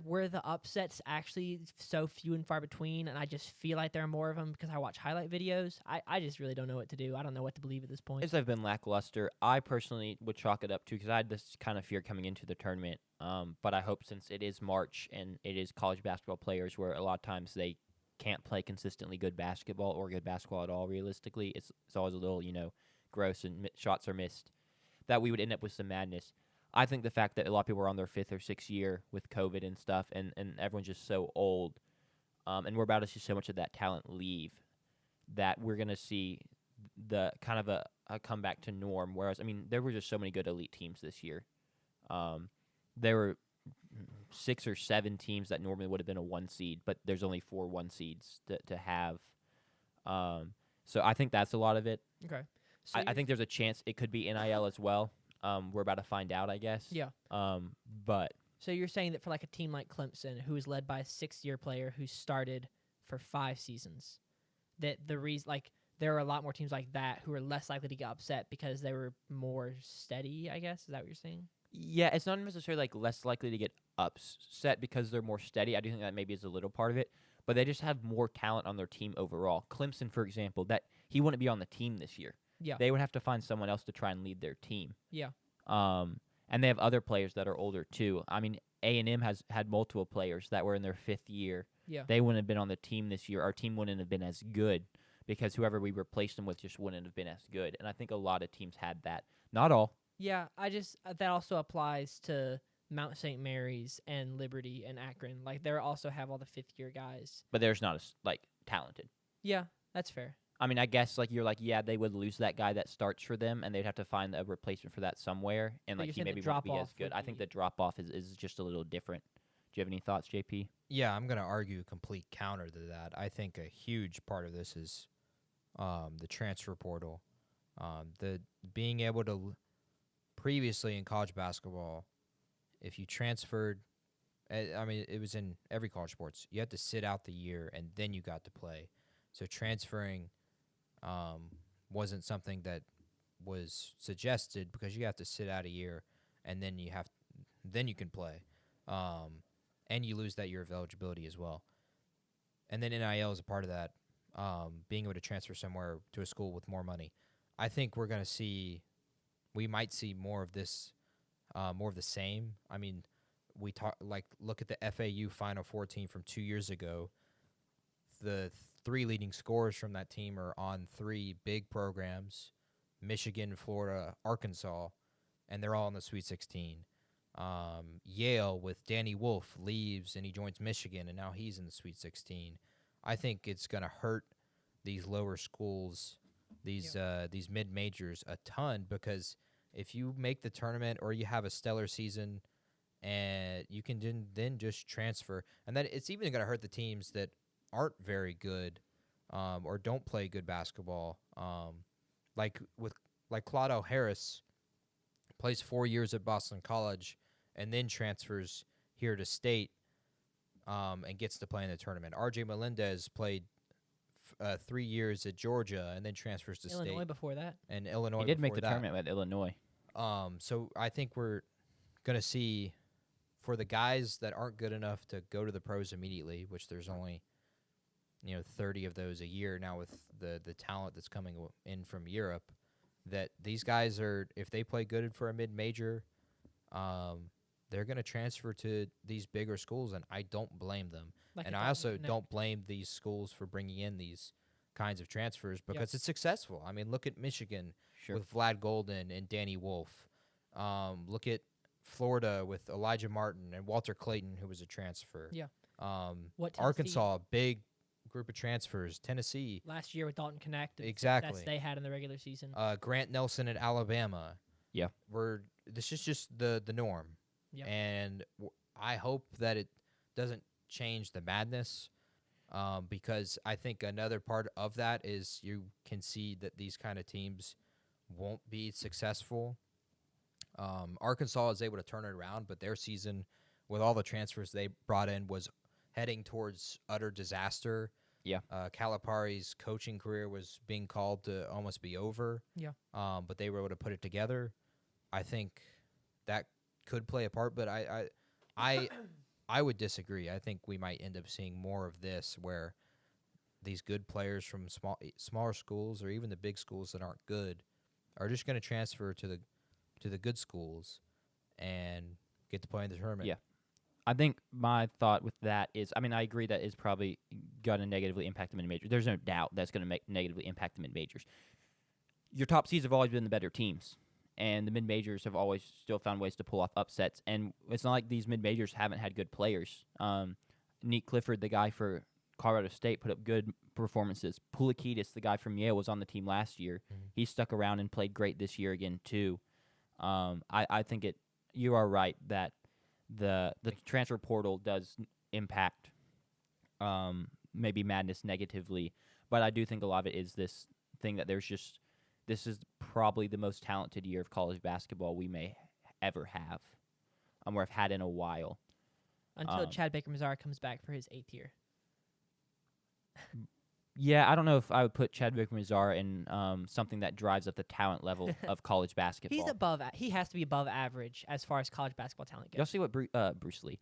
were the upsets actually so few and far between? And I just feel like there are more of them because I watch highlight videos. I just really don't know what to do. I don't know what to believe at this point. I've been lackluster. I personally would chalk it up to because I had this kind of fear coming into the tournament. But I hope since it is March and it is college basketball players where a lot of times they can't play consistently good basketball or good basketball at all. Realistically, it's always a little gross and shots are missed. That we would end up with some madness. I think the fact that a lot of people are on their 5th or 6th year with COVID and stuff, and everyone's just so old, and we're about to see so much of that talent leave, that we're going to see the kind of a comeback to norm. Whereas, I mean, there were just so many good elite teams this year. There were 6 or 7 teams that normally would have been a 1 seed, but there's only 4 1 seeds to have. So I think that's a lot of it. Okay. So I think there's a chance it could be NIL as well. We're about to find out, I guess. Yeah. But So you're saying that for like a team like Clemson, who is led by a 6-year player who started for 5 seasons, that the reason, like, there are a lot more teams like that who are less likely to get upset because they were more steady, I guess. Is that what you're saying? yeah, it's not necessarily like less likely to get upset because they're more steady. I do think that maybe is a little part of it, but they just have more talent on their team overall. Clemson, for example, that he wouldn't be on the team this year. Yeah. they would have to find someone else to try and lead their team. Yeah. And they have other players that are older too. I mean, A&M has had multiple players that were in their 5th year. Yeah. They wouldn't have been on the team this year. Our team wouldn't have been as good because whoever we replaced them with just wouldn't have been as good. And I think a lot of teams had that. Not all. Yeah, I just that also applies to Mount St. Mary's and Liberty and Akron. Like they also have all the 5th-year guys. But there's not as talented. Yeah, that's fair. I mean, I guess you're yeah, they would lose that guy that starts for them, and they'd have to find a replacement for that somewhere, and But you're he saying the maybe won't be as drop-off good. would I think be- the drop off is just a little different. Do you have any thoughts, JP? Yeah, I'm going to argue a complete counter to that. I think a huge part of this is the transfer portal. The being able to previously in college basketball, if you transferred, I mean, it was in every college sports. You had to sit out the year and then you got to play. So transferring wasn't something that was suggested because you have to sit out a year and then you can play, and you lose that year of eligibility as well. And then NIL is a part of that, being able to transfer somewhere to a school with more money. I think we might see more of this, more of the same. I mean, look at the FAU Final 14 from 2 years ago. The 3 leading scorers from that team are on 3 big programs: Michigan, Florida, Arkansas, and they're all in the Sweet 16. Yale with Danny Wolf leaves and he joins Michigan, and now he's in the Sweet 16. I think it's going to hurt these lower schools, these mid majors a ton, because if you make the tournament or you have a stellar season, and you can then just transfer, and then it's even going to hurt the teams that aren't very good, or don't play good basketball. Like Claudio Harris plays 4 years at Boston College and then transfers here to State, and gets to play in the tournament. R.J. Melendez played 3 years at Georgia and then transfers to Illinois State. before that. And Illinois He did make before the that. tournament with Illinois. So I think we're going to see, for the guys that aren't good enough to go to the pros immediately, which there's only 30 of those a year now with the talent that's coming in from Europe, that these guys are, if they play good for a mid-major, they're going to transfer to these bigger schools, and I don't blame them. Like And it I doesn't also connect. don't blame these schools for bringing in these kinds of transfers because it's successful. I mean, look at Michigan Sure. with Vlad Golden and Danny Wolf. Look at Florida with Elijah Martin and Walter Clayton, who was a transfer. Yeah. What Tennessee- Arkansas, big group of transfers. Tennessee, last year with Dalton Connect. exactly. That's they had in the regular season. Grant Nelson at Alabama. Yeah. This is just the norm. Yeah. And I hope that it doesn't change the madness, because I think another part of that is you can see that these kind of teams won't be successful. Arkansas is able to turn it around, but their season with all the transfers they brought in was heading towards utter disaster. Yeah. Calipari's coaching career was being called to almost be over. Yeah. But they were able to put it together. I think that could play a part, but I would disagree. I think we might end up seeing more of this, where these good players from smaller schools or even the big schools that aren't good are just going to transfer to the good schools and get to play in the tournament. Yeah. I think my thought with that is, I mean, I agree that it's probably going to negatively impact the mid-majors. There's no doubt that's going to negatively impact the mid-majors. Your top seeds have always been the better teams, and the mid-majors have always still found ways to pull off upsets. And it's not like these mid-majors haven't had good players. Nick Clifford, the guy for Colorado State, put up good performances. Poulikitis, the guy from Yale, was on the team last year. Mhm. He stuck around and played great this year again, too. I think you are right that the transfer portal does impact maybe Madness negatively, but I do think a lot of it is this thing that this is probably the most talented year of college basketball we may ever have, or have had in a while. Until Chad Baker-Mazara comes back for his 8th year. Yeah, I don't know if I would put Chad Baker-Mazara in something that drives up the talent level of college basketball. He's above. He has to be above average as far as college basketball talent Y'all goes. see what Bruce Lee,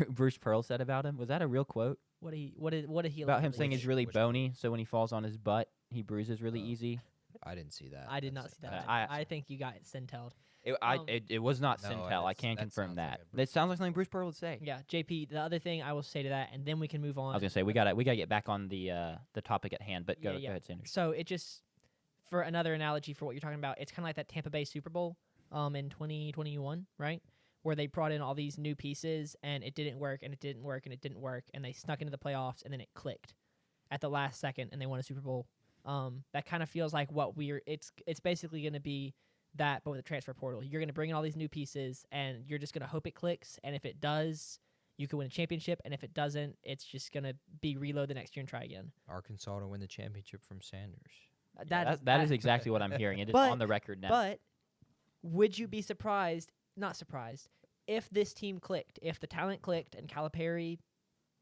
Bruce Pearl said about him? Was that a real quote? What did he? About him saying Which- he's really which bony, so when he falls on his butt, he bruises really Oh. easy. I didn't see that. I did not see that. I- I think you got Sintel. It was not No, Sintel. I that's- can that confirm sounds like that. a Bruce That sounds like something Bruce Pearl would say. Yeah, JP. The other thing I will say to that, and then we can move on. I was gonna say we gotta get back on the topic at hand, but go Yeah. ahead, Sanders. So it just, for another analogy for what you're talking about, it's kind of like that Tampa Bay Super Bowl in 2021, right? Where they brought in all these new pieces and it didn't work and it didn't work and it didn't work and they snuck into the playoffs and then it clicked at the last second and they won a Super Bowl. That kind of feels like what it's basically going to be that, but with a transfer portal. You're going to bring in all these new pieces and you're just going to hope it clicks, and if it does, you can win a championship, and if it doesn't, it's just going to be reload the next year and try again. Arkansas to win the championship from Sanders. That is exactly what I'm hearing. It is But- on the record now. But would you be surprised, not surprised, if this team clicked, if the talent clicked and Calipari,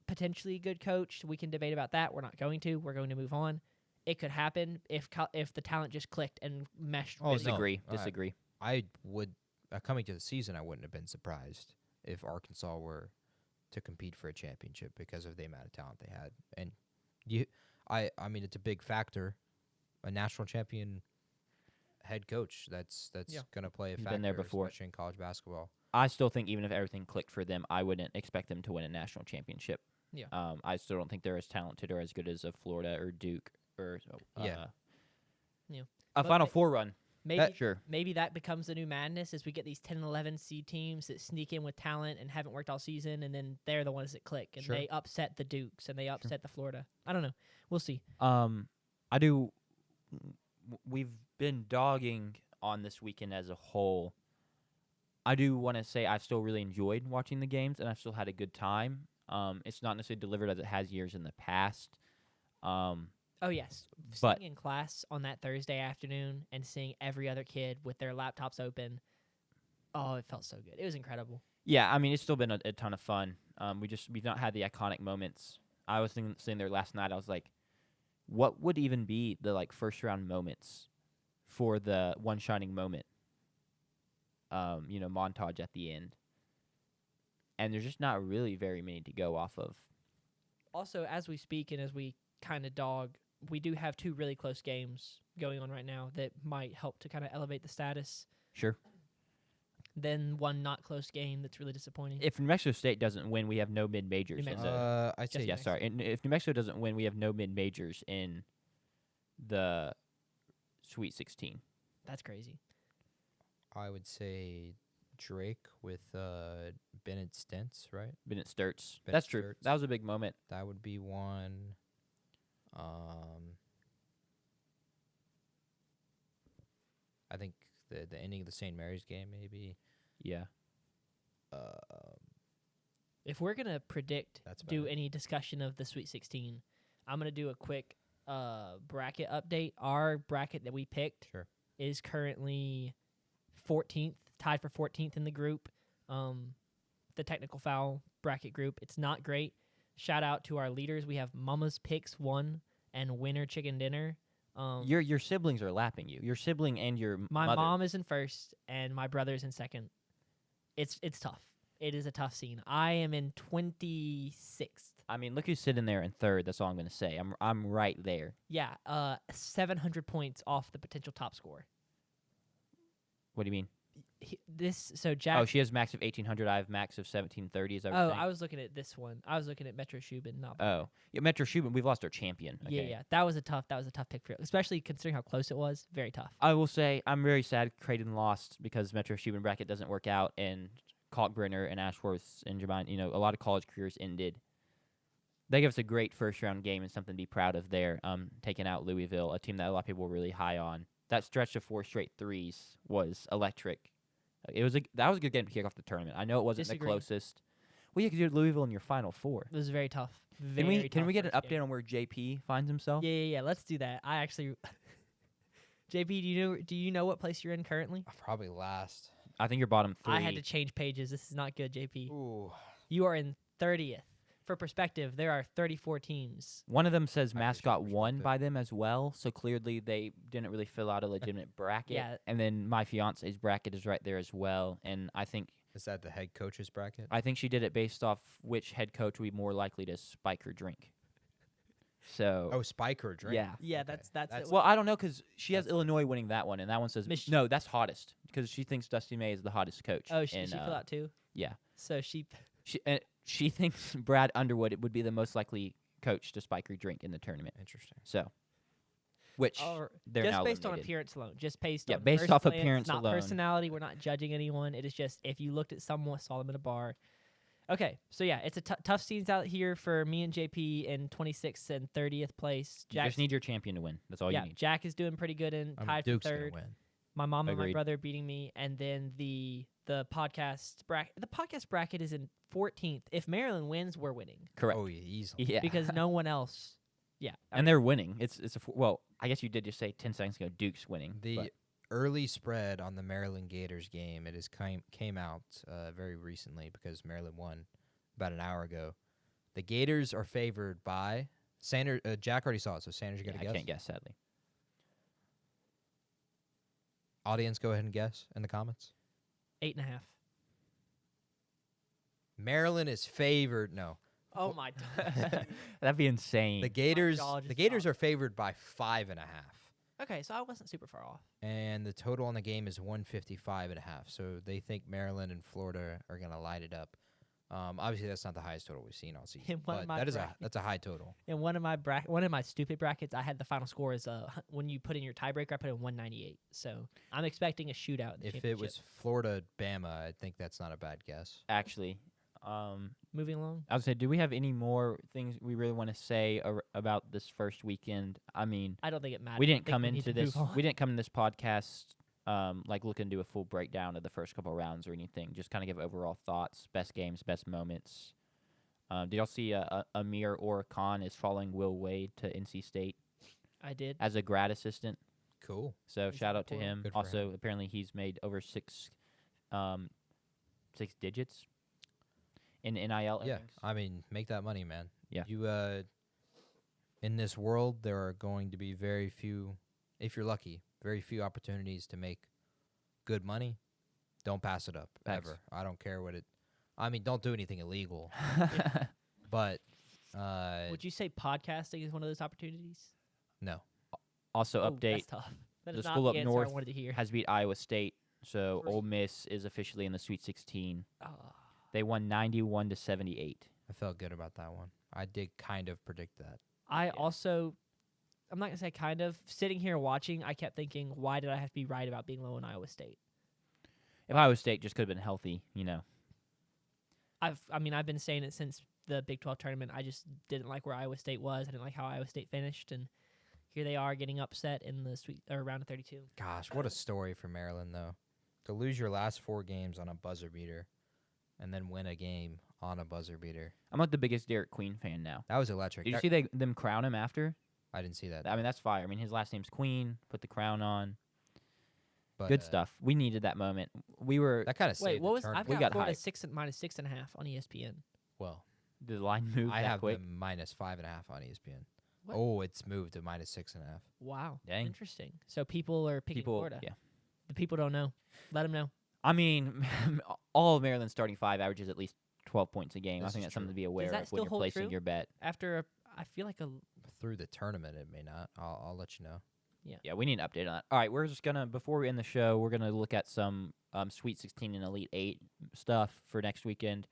potentially good coach, we can debate about that. We're not going to. We're going to move on. It could happen if the talent just clicked and meshed. Oh, really no. Disagree. I would, coming to the season, I wouldn't have been surprised if Arkansas were to compete for a championship because of the amount of talent they had. And I mean, it's a big factor. A national champion head coach that's Yeah. going to play a He's factor, been there before. especially in college basketball. I still think even if everything clicked for them, I wouldn't expect them to win a national championship. Yeah. I still don't think they're as talented or as good as a Florida or Duke or Yeah. Yeah. A But Final ma- Four run. Maybe Sure. maybe that becomes the new madness as we get these 10 and 11 seed teams that sneak in with talent and haven't worked all season, and then they're the ones that click and Sure. they upset the Dukes and they upset the Florida. I don't know. We'll see. I do. We've been dogging on this weekend as a whole. I do want to say I've still really enjoyed watching the games, and I've still had a good time. It's not necessarily delivered as it has years in the past. Oh yes, But- sitting in class on that Thursday afternoon and seeing every other kid with their laptops open. Oh, it felt so good. It was incredible. Yeah, I mean it's still been a ton of fun. We've not had the iconic moments. I was sitting there last night. I was like, what would even be the first round moments for the one shining moment? Montage at the end, and there's just not really very many to go off of. Also, as we speak and as we kind of dog, we do have two really close games going on right now that might help to kind of elevate the status. Sure. Then one not close game that's really disappointing. If New Mexico State doesn't win, we have no mid majors. New in Mexico. the I'd Just say yeah, Mexico. sorry. And if New Mexico doesn't win, we have no mid majors in the Sweet 16. That's crazy. I would say Drake with Bennett Stentz, right? Bennett Sturts. Bennett That's true. Sturts. That was a big moment. That would be one. I think the ending of the St. Mary's game, maybe. Yeah. If we're gonna predict, That's about do it. any discussion of the Sweet 16, I'm gonna do a quick bracket update. Our bracket that we picked Sure. is currently 14th, tied for 14th in the group. The technical foul bracket group. It's not great. Shout out to our leaders. We have Mama's Picks 1 and Winner Chicken Dinner. Your siblings are lapping you. Your sibling and your My mother. mom is in first and my brother's in second. It's tough. It is a tough scene. I am in 26th. I mean, look who's sitting there in third. That's all I'm gonna say. I'm right there. Yeah, 700 points off the potential top score. What do you mean? Jack. Oh, she has max of 1800. I have max of 1730. Is that what you're saying? I was looking at this one. I was looking at Metro Shubin. Not Oh, yeah, Metro Shubin. We've lost our champion. yeah, Okay. yeah. That was a tough pick for you, especially considering how close it was. Very tough. I will say I'm very sad Creighton lost because Metro Shubin bracket doesn't work out, and Kalkbrenner and Ashworth and Jabine, a lot of college careers ended. They give us a great first round game and something to be proud of there. Taking out Louisville, a team that a lot of people were really high on. That stretch of 4 straight threes was electric. That was a good game to kick off the tournament. I know it wasn't Disagree. the closest. Well, you could do Louisville in your Final Four. It was very tough. Can we Very tough get an first update game. on where JP finds himself? Yeah. Let's do that. I actually, JP, do you know what place you're in currently? Probably last. I think you're bottom 3. I had to change pages. This is not good, JP. Ooh. You are in 30th. For perspective, there are 34 teams. One of them says I appreciate mascot the won perspective. by them as well, so clearly they didn't really fill out a legitimate bracket. Yeah. And then my fiance's bracket is right there as well, and I think Is that the head coach's bracket? she did it based off which head coach would be more likely to spike her drink. So Oh, spike her drink. yeah. Yeah, Okay. that's it. Well, I don't know because she has That's- Illinois winning that one, and that one says no. That's hottest because she thinks Dusty May is the hottest coach. Oh, she and, fill out too. Yeah. So she. She thinks Brad Underwood would be the most likely coach to spike her drink in the tournament. Interesting. So, which Or they're just now based on eliminated. appearance alone. Just based Yeah, on based first off glance, appearance not alone. personality. We're not judging anyone. It is just if you looked at someone, saw them in a bar. Okay, so yeah, it's a tough scenes out here for me and JP in 26th and 30th place. You just need your champion to win. That's all yeah, you need. Jack is doing pretty good in I mean, tied for Duke's gonna third. win. My mom and my Agreed. brother beating me, and then the podcast bracket. The podcast bracket is in 14th. If Maryland wins, we're winning Correct. Oh, yeah, easily. Yeah. because no one else. Yeah, and they're winning. It's well. I guess you did just say 10 seconds ago. Duke's winning. The but early spread on the Maryland Gators game, it has came out very recently because Maryland won about an hour ago. The Gators are favored by Sanders. Jack already saw it, so Sanders, you got to I guess. can't guess sadly. Audience, go ahead and guess in the comments. 8.5. Maryland is favored. No, Oh my god. That'd be insane. the Gators. jaw The just Gators dropped. are favored by 5.5, Okay, so I wasn't super far off. and the total on the game is 155.5. So they think Maryland and Florida are gonna light it up. Obviously, that's not the highest total we've seen all season, In one of but my that is brackets. that's a high total. In one of my stupid brackets, I had the final score as when you put in your tiebreaker, I put in 198. So I'm expecting a shootout. In the If it championship. was Florida, Bama, I think that's not a bad guess. Actually, moving along, I would say, do we have any more things we really want to say about this first weekend? I mean, I don't think it matters. we I didn't think come we need into to move this. on. We didn't come in this podcast like looking to do a full breakdown of the first couple rounds or anything. Just kind of give overall thoughts, best games, best moments. Did y'all see Amir Khan is following Will Wade to NC State I did. as a grad assistant? Cool. So He's shout on out to the portal. him. Good for Also, him. apparently he's made over six digits in NIL. Yeah, earnings. I mean, make that money, man. Yeah. You in this world, there are going to be very few, if you're lucky, very few opportunities to make good money. Don't pass it up Facts. ever. I don't care what it. I mean, don't do anything illegal, but Would you say podcasting is one of those opportunities? no. Also, Oh, update That's tough. That the is school not up the answer north I wanted to hear. has beat Iowa State, so First- Ole Miss is officially in the Sweet 16. Oh. They won 91-78. I felt good about that one. I did kind of predict that. I also, I'm not gonna say kind of. Sitting here watching, I kept thinking, why did I have to be right about being low in Iowa State? If Iowa State just could have been healthy, I've been saying it since the Big 12 tournament. I just didn't like where Iowa State was. I didn't like how Iowa State finished, and here they are getting upset in the round of 32. Gosh, what a story for Maryland, though. To lose your last 4 games on a buzzer beater and then win a game on a buzzer beater. I'm like the biggest Derek Queen fan now. That was electric. Did you That- see them crown him after? I didn't see that. I mean, that's fire. I mean, his last name's Queen. Put the crown on. But, Good stuff. We needed that moment. We were That kind of Wait, what was? I've We got got Florida hyped. minus 6.5 on ESPN. Well, the line moved I that have quick. them minus 5.5 on ESPN. What? Oh, it's moved to minus 6.5. Wow, Dang. interesting. So people are picking Florida. Yeah. The people don't know. Let them know. I mean, all of Maryland's starting 5 averages at least 12 points a game. I This think is that's something true. to be aware that of still when you're hold placing true? your bet. I feel like Through the tournament, it may not. I'll let you know. Yeah, we need an update on that. All right, we're just gonna before we end the show, we're gonna look at some Sweet 16 and Elite 8 stuff for next weekend.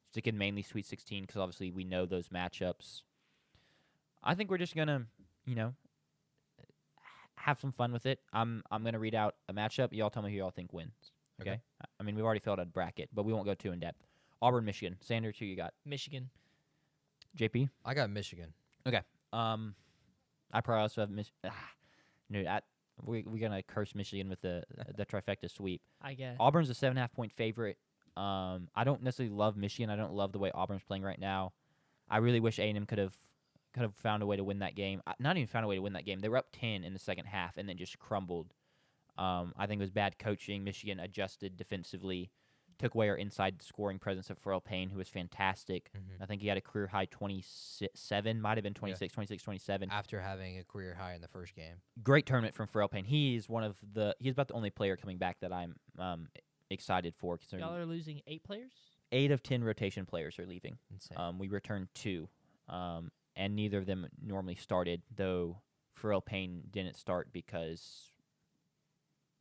Sticking mainly Sweet 16 because obviously we know those matchups. I think we're just gonna, have some fun with it. I'm gonna read out a matchup. Y'all tell me who y'all think wins. Okay. Okay. I mean, we've already filled out a bracket, but we won't go too in depth. Auburn, Michigan. Sanders, who you got? Michigan. JP. I got Michigan. I probably also have Dude, we're gonna curse Michigan with the trifecta sweep. I guess. Auburn's a 7.5 point favorite. I don't necessarily love Michigan. I don't love the way Auburn's playing right now. I really wish A&M could have found a way to win that game. Not even found a way to win that game. They were up 10 in the second half and then just crumbled. I think it was bad coaching. Michigan adjusted defensively, took away our inside scoring presence of Pharrell Payne, who was fantastic. Mhm. I think he had a career high 27, might have been 26, 26, 27. After having a career high in the first game. Great tournament from Pharrell Payne. He's about the only player coming back that I'm excited for. Considering Y'all are losing 8 players? 8 of 10 rotation players are leaving. Insane. We returned 2. and neither of them normally started, though Pharrell Payne didn't start because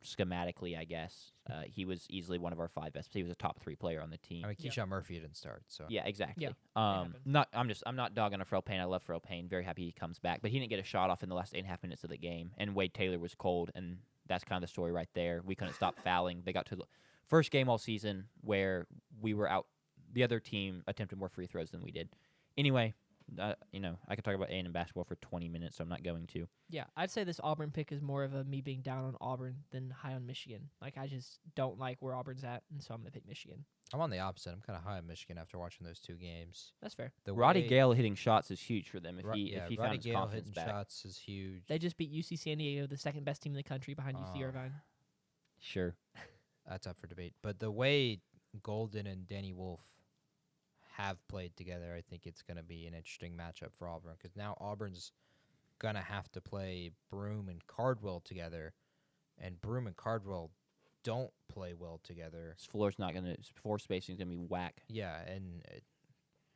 schematically, I guess, he was easily one of our 5 best. He was a top 3 player on the team. I mean, Yeah. Keyshawn Murphy didn't start, so Yeah, exactly. Yeah, I'm happens. not dogging on Pharrell Payne. I love Pharrell Payne. Very happy he comes back, but he didn't get a shot off in the last 8.5 minutes of the game. And Wade Taylor was cold, and that's kind of the story right there. We couldn't stop fouling. They got to the first game all season where we were out. The other team attempted more free throws than we did. Anyway, I could talk about A&M basketball for 20 minutes, so I'm not going to. Yeah, I'd say this Auburn pick is more of a me being down on Auburn than high on Michigan. Like, I just don't like where Auburn's at, and so I'm going to pick Michigan. I'm on the opposite. I'm kind of high on Michigan after watching those 2 games. That's fair. The Roddy way- Gale hitting shots is huge for them. If he Roddy found his Gale confidence hitting back. shots is huge. They just beat UC San Diego, the second best team in the country behind UC Irvine. Sure. That's up for debate. But the way Golden and Danny Wolf have played together, I think it's going to be an interesting matchup for Auburn because now Auburn's going to have to play Broome and Cardwell together, and Broome and Cardwell don't play well together. His floor spacing is going to be whack. Yeah, and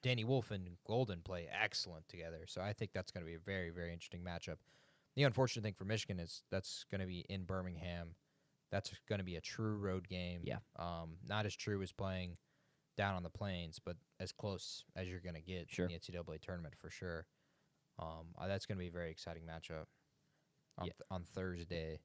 Danny Wolf and Golden play excellent together, so I think that's going to be a very, very interesting matchup. The unfortunate thing for Michigan is that's going to be in Birmingham. That's going to be a true road game. Yeah. Not as true as playing down on the plains, but as close as you're going to get Sure. in the NCAA tournament for sure. That's going to be a very exciting matchup on Thursday.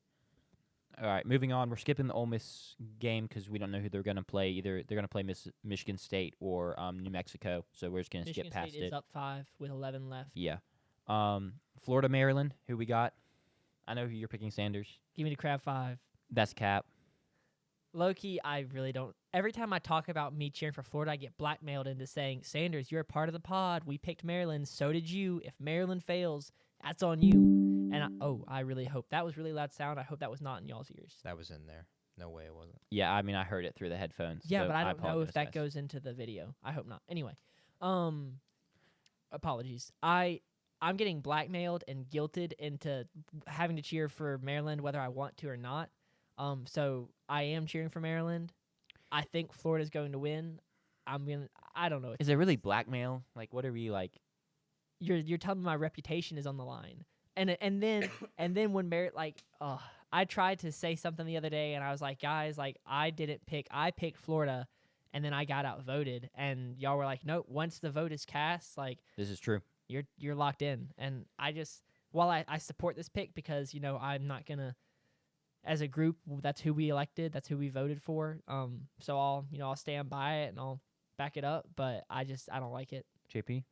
All right, moving on. We're skipping the Ole Miss game because we don't know who they're going to play. Either they're going to play Michigan State or New Mexico, so we're just going to skip Michigan past State it. is up 5 with 11 left. Yeah. Florida, Maryland, who we got? I know who you're picking, Sanders. Give me the Crab 5. That's Cap. Low-key, I really don't. Every time I talk about me cheering for Florida, I get blackmailed into saying, Sanders, you're a part of the pod. We picked Maryland. So did you. If Maryland fails, that's on you. And I really hope. That was really loud sound. I hope that was not in y'all's ears. That was in there. No way it wasn't. Yeah, I mean, I heard it through the headphones. Yeah, so but I don't know if apologize, that guys. goes into the video. I hope not. Anyway, apologies. I'm getting blackmailed and guilted into having to cheer for Maryland whether I want to or not. So I am cheering for Maryland. I think Florida's going to win. I don't know. Is it really blackmail? Like, what are we like? You're telling me my reputation is on the line. And then when I tried to say something the other day and I was like, guys, like I picked Florida and then I got outvoted and y'all were like, nope, once the vote is cast, like This is true. you're locked in. And I just while I support this pick because, I'm not gonna as a group, that's who we elected, that's who we voted for. So I'll stand by it and I'll back it up, but I don't like it. JP?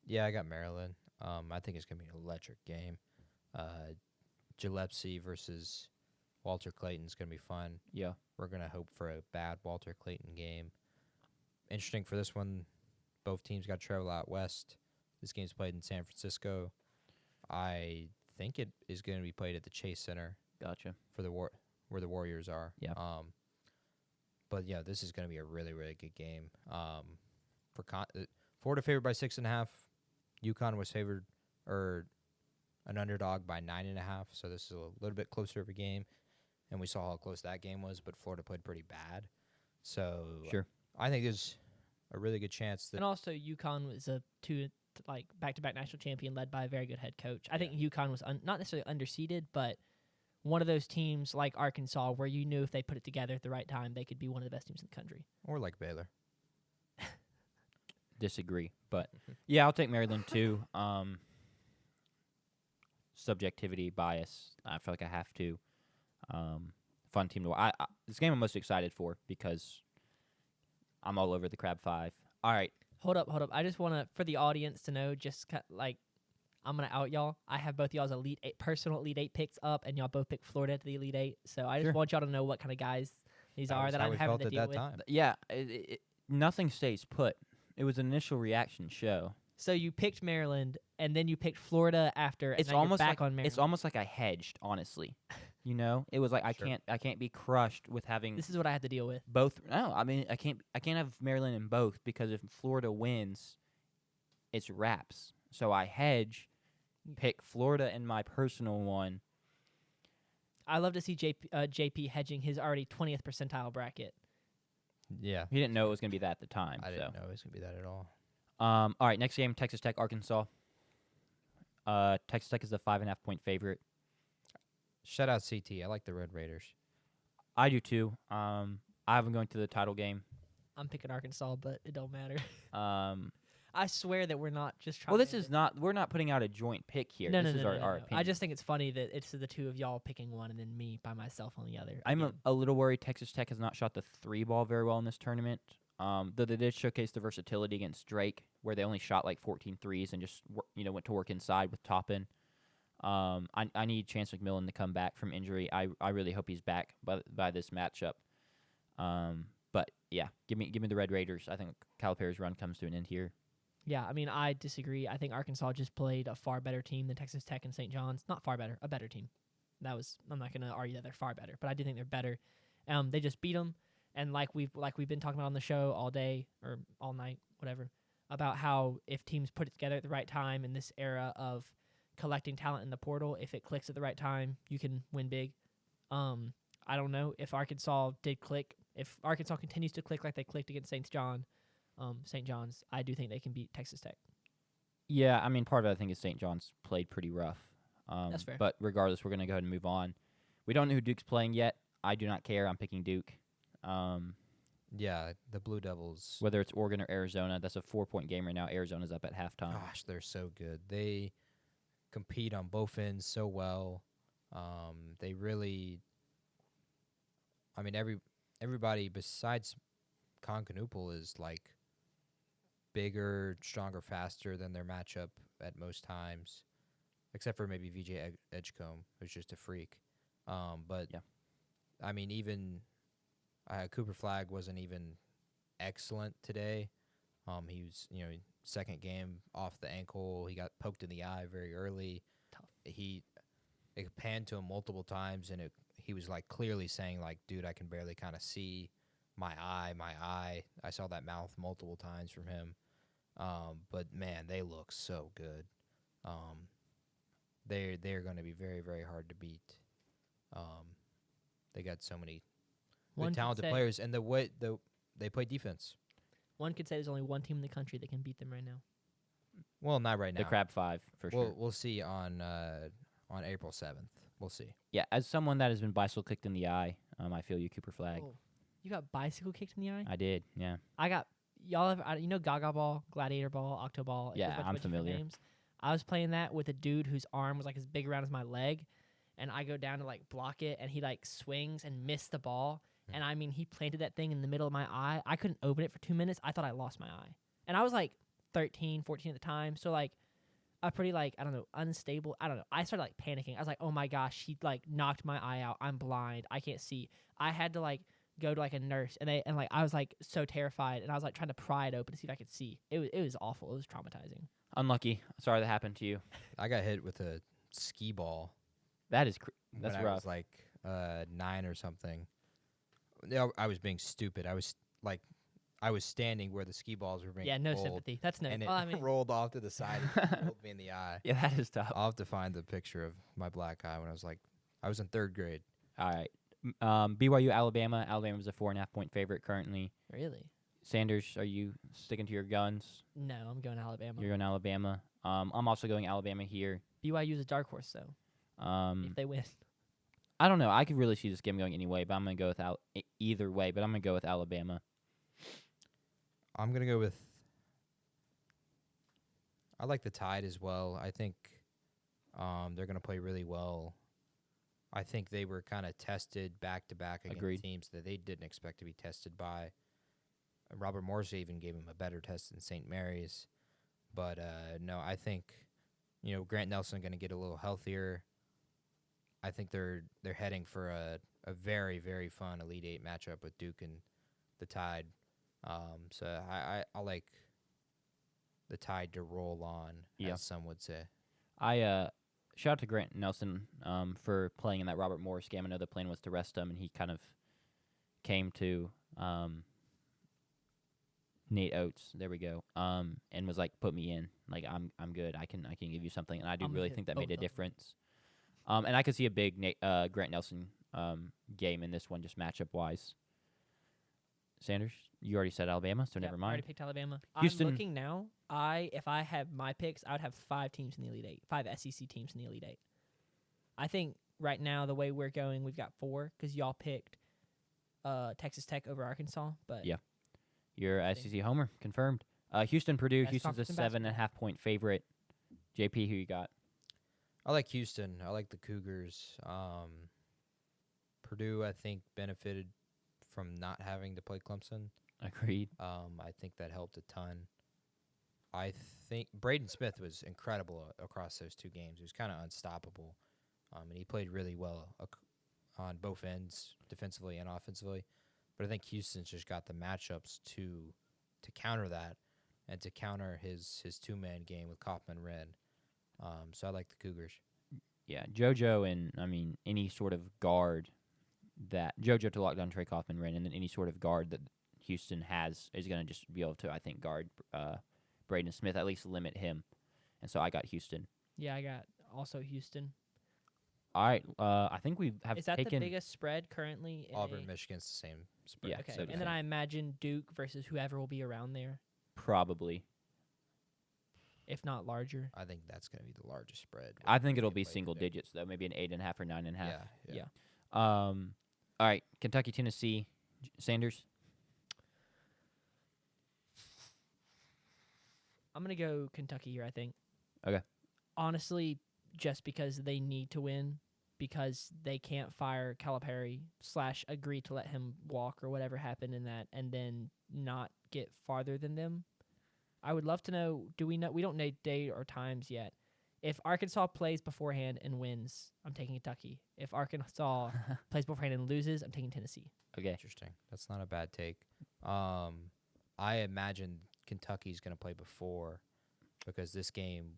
Yeah, I got Maryland. I think it's going to be an electric game. Gillespie versus Walter Clayton's going to be fun. Yeah. We're going to hope for a bad Walter Clayton game. Interesting for this one, both teams got to travel out west. This game's played in San Francisco. I think it is going to be played at the Chase Center Gotcha. for where the Warriors are. Yeah. But yeah, this is going to be a really, really good game. Florida favored by 6.5. UConn was favored or an underdog by 9.5. So this is a little bit closer of a game, and we saw how close that game was. But Florida played pretty bad. So Sure. I think there's a really good chance that And also UConn was a back-to-back national champion led by a very good head coach. I think UConn was not necessarily underseeded, but one of those teams like Arkansas where you knew if they put it together at the right time, they could be one of the best teams in the country. or like Baylor. Disagree, but yeah, I'll take Maryland too. Subjectivity, bias. I feel like I have to. Fun team to watch. This game I'm most excited for because I'm all over the Crab 5. All right. Hold up. I just want to, for the audience to know, I'm going to out y'all. I have both y'all's personal Elite 8 picks up, and y'all both picked Florida to the Elite 8. So I just Sure. want y'all to know what kind of guys these are was that how I'm we having felt to at deal that with. time. Yeah, nothing stays put. It was an initial reaction show. So you picked Maryland, and then you picked Florida after, and It's now you're almost back like on Maryland. it's almost like I hedged, honestly. It was like Sure. I can't be crushed with having This is what I had to deal with. both. No, I mean I can't have Maryland in both because if Florida wins, it's wraps. So I hedge, pick Florida in my personal one. I love to see JP hedging his already 20th percentile bracket. Yeah. He didn't know it was going to be that at the time. I didn't know it was going to be that at all. All right, next game, Texas Tech, Arkansas. Texas Tech is a 5.5-point favorite. Shout out CT. I like the Red Raiders. I do too. I have them going to the title game. I'm picking Arkansas, but it don't matter. Um, I swear that we're not just trying. well, this is not. We're not putting out a joint pick here. No, this no, is no, our, no, our no. opinion. I just think it's funny that it's the two of y'all picking one and then me by myself on the other. I'm again. a little worried Texas Tech has not shot the 3 ball very well in this tournament. Though they did showcase the versatility against Drake, where they only shot like 14 threes and just went to work inside with Toppin. I need Chance McMillan to come back from injury. I really hope he's back by this matchup. But yeah, give me the Red Raiders. I think Calipari's run comes to an end here. Yeah, I mean, I disagree. I think Arkansas just played a far better team than Texas Tech and St. John's. Not far better, a better team. I'm not going to argue that they're far better, but I do think they're better. They just beat them, and like we've been talking about on the show all day or all night, whatever, about how if teams put it together at the right time in this era of collecting talent in the portal, if it clicks at the right time, you can win big. I don't know if Arkansas did click. If Arkansas continues to click like they clicked against St. John's, I do think they can beat Texas Tech. Yeah, I mean, part of it I think is St. John's played pretty rough. That's fair. But regardless, we're going to go ahead and move on. We don't know who Duke's playing yet. I do not care. I'm picking Duke. Yeah, the Blue Devils. Whether it's Oregon or Arizona, that's a 4-point game right now. Arizona's up at halftime. Gosh, they're so good. They compete on both ends so well. They really. I mean, everybody besides Concanoople is like bigger, stronger, faster than their matchup at most times, except for maybe VJ Edgecombe, who's just a freak. But Yeah. I mean, even Cooper Flagg wasn't even excellent today. He was, second game off the ankle. He got poked in the eye very early. Tough. It panned to him multiple times, and he was like clearly saying like, "Dude, I can barely kind of see my eye." I saw that mouth multiple times from him. But man, they look so good. They're going to be very, very hard to beat. They got so many good talented players, and they play defense. One could say there's only one team in the country that can beat them right now. Well, not right now. The Crab 5, for sure. We'll see on April 7th. We'll see. Yeah, as someone that has been bicycle kicked in the eye, I feel you, Cooper Flagg. Oh, you got bicycle kicked in the eye? I did, yeah. I got y'all have Gaga Ball, Gladiator Ball, Octo Ball. Yeah, there's a bunch I'm of different familiar. Names. I was playing that with a dude whose arm was like as big around as my leg, and I go down to like block it, and he like swings and missed the ball, and I mean he planted that thing in the middle of my eye. I couldn't open it for 2 minutes. I thought I lost my eye, and I was like 13, 14 at the time, so like a pretty like I don't know unstable. I don't know. I started like panicking. I was like, oh my gosh, he like knocked my eye out. I'm blind. I can't see. I had to like go to like a nurse, and I was like so terrified, and I was like trying to pry it open to see if I could see. It was awful. It was traumatizing. Unlucky. Sorry that happened to you. I got hit with a skee ball. That is that's when rough. I was like 9 or something. I was being stupid. I was standing where the skee balls were being No rolled, sympathy. That's no. and it I mean, rolled off to the side and rolled me in the eye. Yeah, that is tough. I'll have to find the picture of my black eye when I was in 3rd grade. All right. BYU, Alabama. Alabama's a 4.5-point favorite currently. really? Sanders, are you sticking to your guns? No, I'm going Alabama. You're going Alabama. I'm also going Alabama here. BYU's a dark horse though. If they win, I don't know. I could really see this game going any way, but I'm going to go with either way. But I'm going to go with Alabama. I'm going to go with I like the Tide as well. I think they're going to play really well. I think they were kind of tested back-to-back against Agreed. teams that they didn't expect to be tested by. Robert Morris even gave him a better test than St. Mary's. But, no, I think, Grant Nelson going to get a little healthier. I think they're heading for a very, very fun Elite Eight matchup with Duke and the Tide. So I like the Tide to roll on, as some would say. Shout out to Grant Nelson for playing in that Robert Morris game. I know the plan was to rest him, and he kind of came to Nate Oates. There we go. And was like, "Put me in. Like I'm good. I can give you something." And I do really think that made a difference. And I could see a big Grant Nelson game in this one, just matchup wise. Sanders, you already said Alabama, so Yep, never I already mind. picked Alabama. Houston- I'm looking now. If I have my picks, I would have 5 teams in the Elite Eight, 5 SEC teams in the Elite Eight. I think right now the way we're going, we've got 4 because y'all picked Texas Tech over Arkansas. But Yeah. You're I think- SEC homer, confirmed. Houston, Purdue. Best Houston's a conference in basketball. 7.5-point favorite. JP, who you got? I like Houston. I like the Cougars. Purdue, I think, benefited from not having to play Clemson. Agreed. I think that helped a ton. I think Braden Smith was incredible across those 2 games. He was kind of unstoppable, and he played really well on both ends, defensively and offensively. But I think Houston's just got the matchups to counter that and to counter his 2-man game with Kaufman Wren. So I like the Cougars. Yeah, JoJo and, any sort of guard that JoJo to lock down Trey Kaufman Wren, and then any sort of guard that Houston has is going to just be able to, I think, guard Braden Smith, at least limit him. And so I got Houston. yeah, I got also Houston. All right, I think we have Is that taken the biggest spread currently? In Auburn, A? Michigan's the same spread. Yeah, Okay, so and then I imagine Duke versus whoever will be around there, probably. if not larger. I think that's going to be the largest spread. I think it'll They be play single today. digits though, maybe an 8.5 or 9.5. Yeah. Yeah. All right, Kentucky, Tennessee, Sanders. I'm gonna go Kentucky here. I think. Okay. Honestly, just because they need to win, because they can't fire Calipari / agree to let him walk or whatever happened in that, and then not get farther than them. I would love to know. Do we know? We don't know date or times yet. If Arkansas plays beforehand and wins, I'm taking Kentucky. If Arkansas plays beforehand and loses, I'm taking Tennessee. Okay. Interesting. That's not a bad take. I imagine Kentucky's going to play before because this game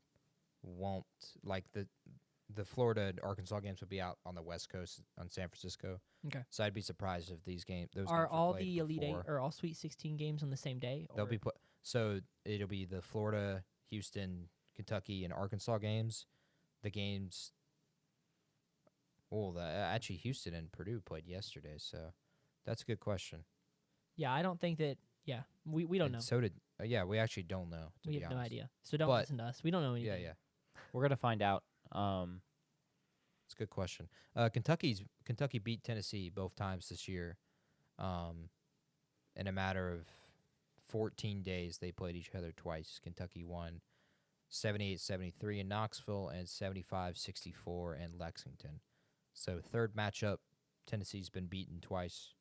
won't like the Florida and Arkansas games would be out on the West Coast on San Francisco. Okay. So I'd be surprised if those games Are all played the Elite Eight before. or all Sweet 16 games on the same day? They'll or- be put. So it'll be the Florida, Houston, Kentucky, and Arkansas games. The games. Well, actually Houston and Purdue played yesterday, so that's a good question. Yeah, I don't think that. Yeah, we don't And know. So did we actually don't know. To We be have no honest. idea. So don't But- listen to us. We don't know Yeah, anything. yeah. We're gonna find out. It's a good question. Kentucky beat Tennessee both times this year. In a matter of 14 days, they played each other twice. Kentucky won 78-73 in Knoxville and 75-64 in Lexington. So third matchup, Tennessee's been beaten twice.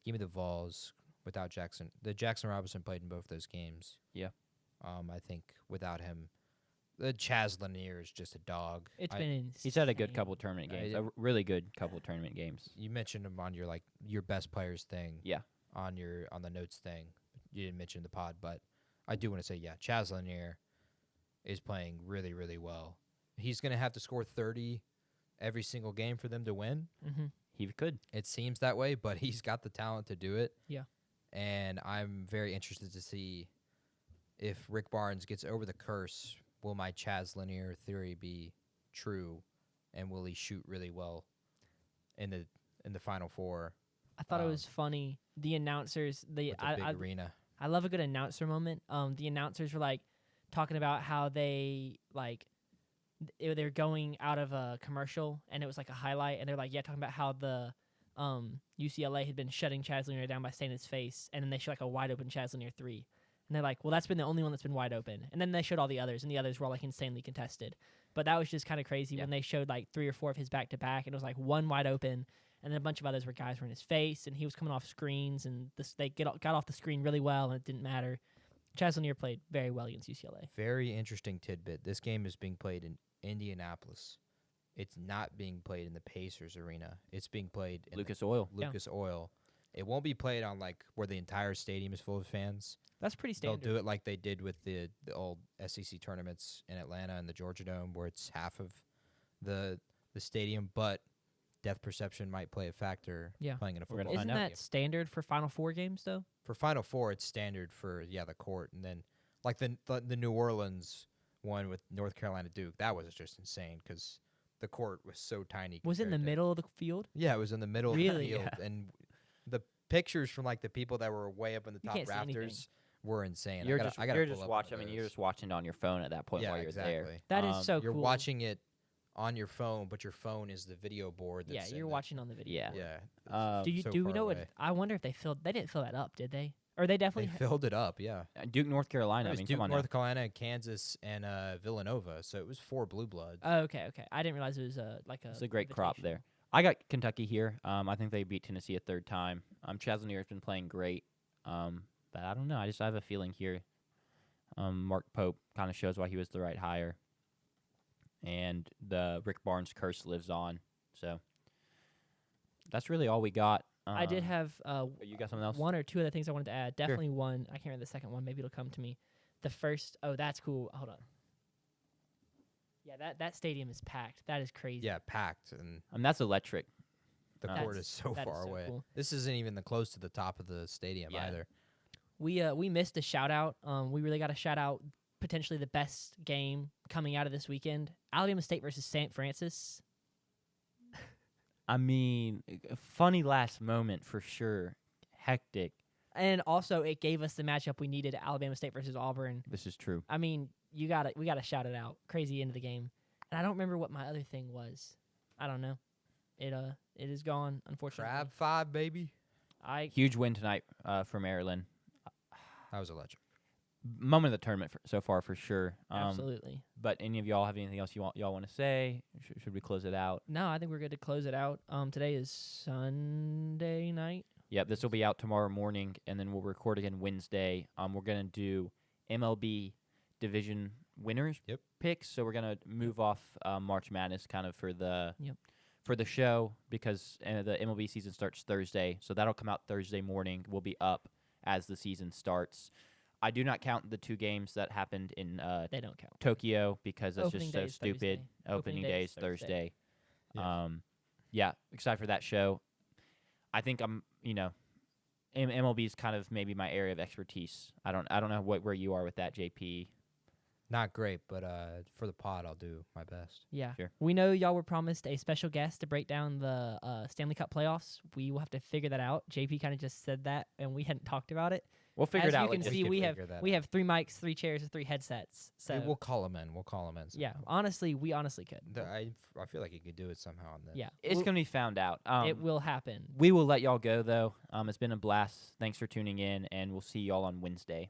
Give me the Vols without Jackson. The Jackson Robinson played in both those games. Yeah. I think without him, the Chaz Lanier is just a dog. It's I- been insane. He's had a good couple tournament games, Yeah. really good couple tournament games. You mentioned him on your best players thing. Yeah. On the notes thing. You didn't mention the pod, but I do want to say, yeah, Chaz Lanier is playing really, really well. He's going to have to score 30 every single game for them to win. Mm-hmm. He could. It seems that way, but he's got the talent to do it. Yeah. And I'm very interested to see if Rick Barnes gets over the curse. Will my Chaz Lanier theory be true, and will he shoot really well in the Final Four I thought it Um, was funny. The announcers, with the big arena? I love a good announcer moment. The announcers were like talking about how they they're going out of a commercial and it was like a highlight, and they're like, yeah, talking about how the UCLA had been shutting Chaz Lanier down by staying his face, and then they show like a wide open Chaz Lanier 3. And they're like, well, that's been the only one that's been wide open. And then they showed all the others, and the others were all like insanely contested. But that was just kind of crazy Yeah. when they showed like 3 or 4 of his back to back, and it was like one wide open, and then a bunch of others where guys were in his face, and he was coming off screens, and they got off the screen really well, and it didn't matter. Chaz Lanier played very well against UCLA. Very interesting tidbit. This game is being played in Indianapolis. It's not being played in the Pacers arena. It's being played in Lucas Oil. Lucas Oil. It won't be played on like where the entire stadium is full of fans. That's pretty standard. They'll do it like they did with the old SEC tournaments in Atlanta and the Georgia Dome, where it's half of the stadium, but depth perception might play a factor. Yeah. Playing in a We're gonna football find Isn't out. stadium. that standard for Final Four games though? For Final Four, it's standard for the court, and then like the New Orleans one with North Carolina Duke, that was just insane because the court was so tiny. Was it in the compared to- middle of the field? Yeah, it was in the middle of Really? the field, and The pictures from like the people that were way up in the You top can't see anything. rafters were insane. You're I gotta you're pull just up watching. I one of mean, you're those. just watching on your phone at that point Yeah, while you're exactly. there. That is so You're cool. watching it on your phone, but your phone is the video board. Yeah, That's in you're the- watching on the video. Yeah. board. Yeah. Do you so do we far know what? away. I wonder if they filled. They didn't fill that up, did they? Or they They definitely. filled it up. Yeah. Duke, North Carolina. It I was mean, Duke, come on North Carolina, Kansas, and Villanova. So it was 4 blue bloods. Oh, okay. I didn't realize it was like a. It's a great crop invitational. there. I got Kentucky here. I think they beat Tennessee a third time. Chaslonier's been playing great. But I don't know. I have a feeling here. Mark Pope kind of shows why he was the right hire. And the Rick Barnes curse lives on. So that's really all we got. I did have You got something else? one or two other things I wanted to add. Definitely one. I can't remember the second one. Maybe it'll come to me. The first. Oh, that's cool. Hold on. Yeah, that stadium is packed. That is crazy. Yeah, packed, and That's electric. the That's- court is so that is far so away. cool. This isn't even the close to the top of the stadium Yeah. either. We missed a shout out. We really got a shout out. Potentially the best game coming out of this weekend. Alabama State versus St. Francis. I mean, a funny last moment for sure. Hectic. And also, it gave us the matchup we needed: Alabama State versus Auburn. This is true. I mean, we gotta shout it out. Crazy end of the game. And I don't remember what my other thing was. I don't know. It is gone, unfortunately. Crab 5, baby. Huge win tonight for Maryland. That was electric. Moment of the tournament so far for sure. Absolutely. But any of y'all have anything else y'all want to say? Should we close it out? No, I think we're good to close it out. Today is Sunday night. Yep, this will be out tomorrow morning, and then we'll record again Wednesday. We're gonna do MLB division winners Yep. picks. So we're gonna move off March Madness kind of for the Yep. for the show because the MLB season starts Thursday. So that'll come out Thursday morning. We'll be up as the season starts. I do not count the 2 games that happened in They don't count. Tokyo because that's Opening just day so is stupid. Thursday. Opening day is Thursday. Yeah. Yeah, excited for that show. I think MLB is kind of maybe my area of expertise. I don't know where you are with that, JP. Not great, but for the pod, I'll do my best. Yeah. Sure. We know y'all were promised a special guest to break down the Stanley Cup playoffs. We will have to figure that out. JP kind of just said that, and we hadn't talked about it. We'll figure As it out. you can later. see, can we have figure that we out. have 3 mics, 3 chairs, and 3 headsets. So We'll call him in. yeah, honestly, we honestly could. I feel like he could do it somehow on this. Yeah, It's we'll- gonna be found out. it will happen. We will let y'all go though. It's been a blast. Thanks for tuning in, and we'll see y'all on Wednesday.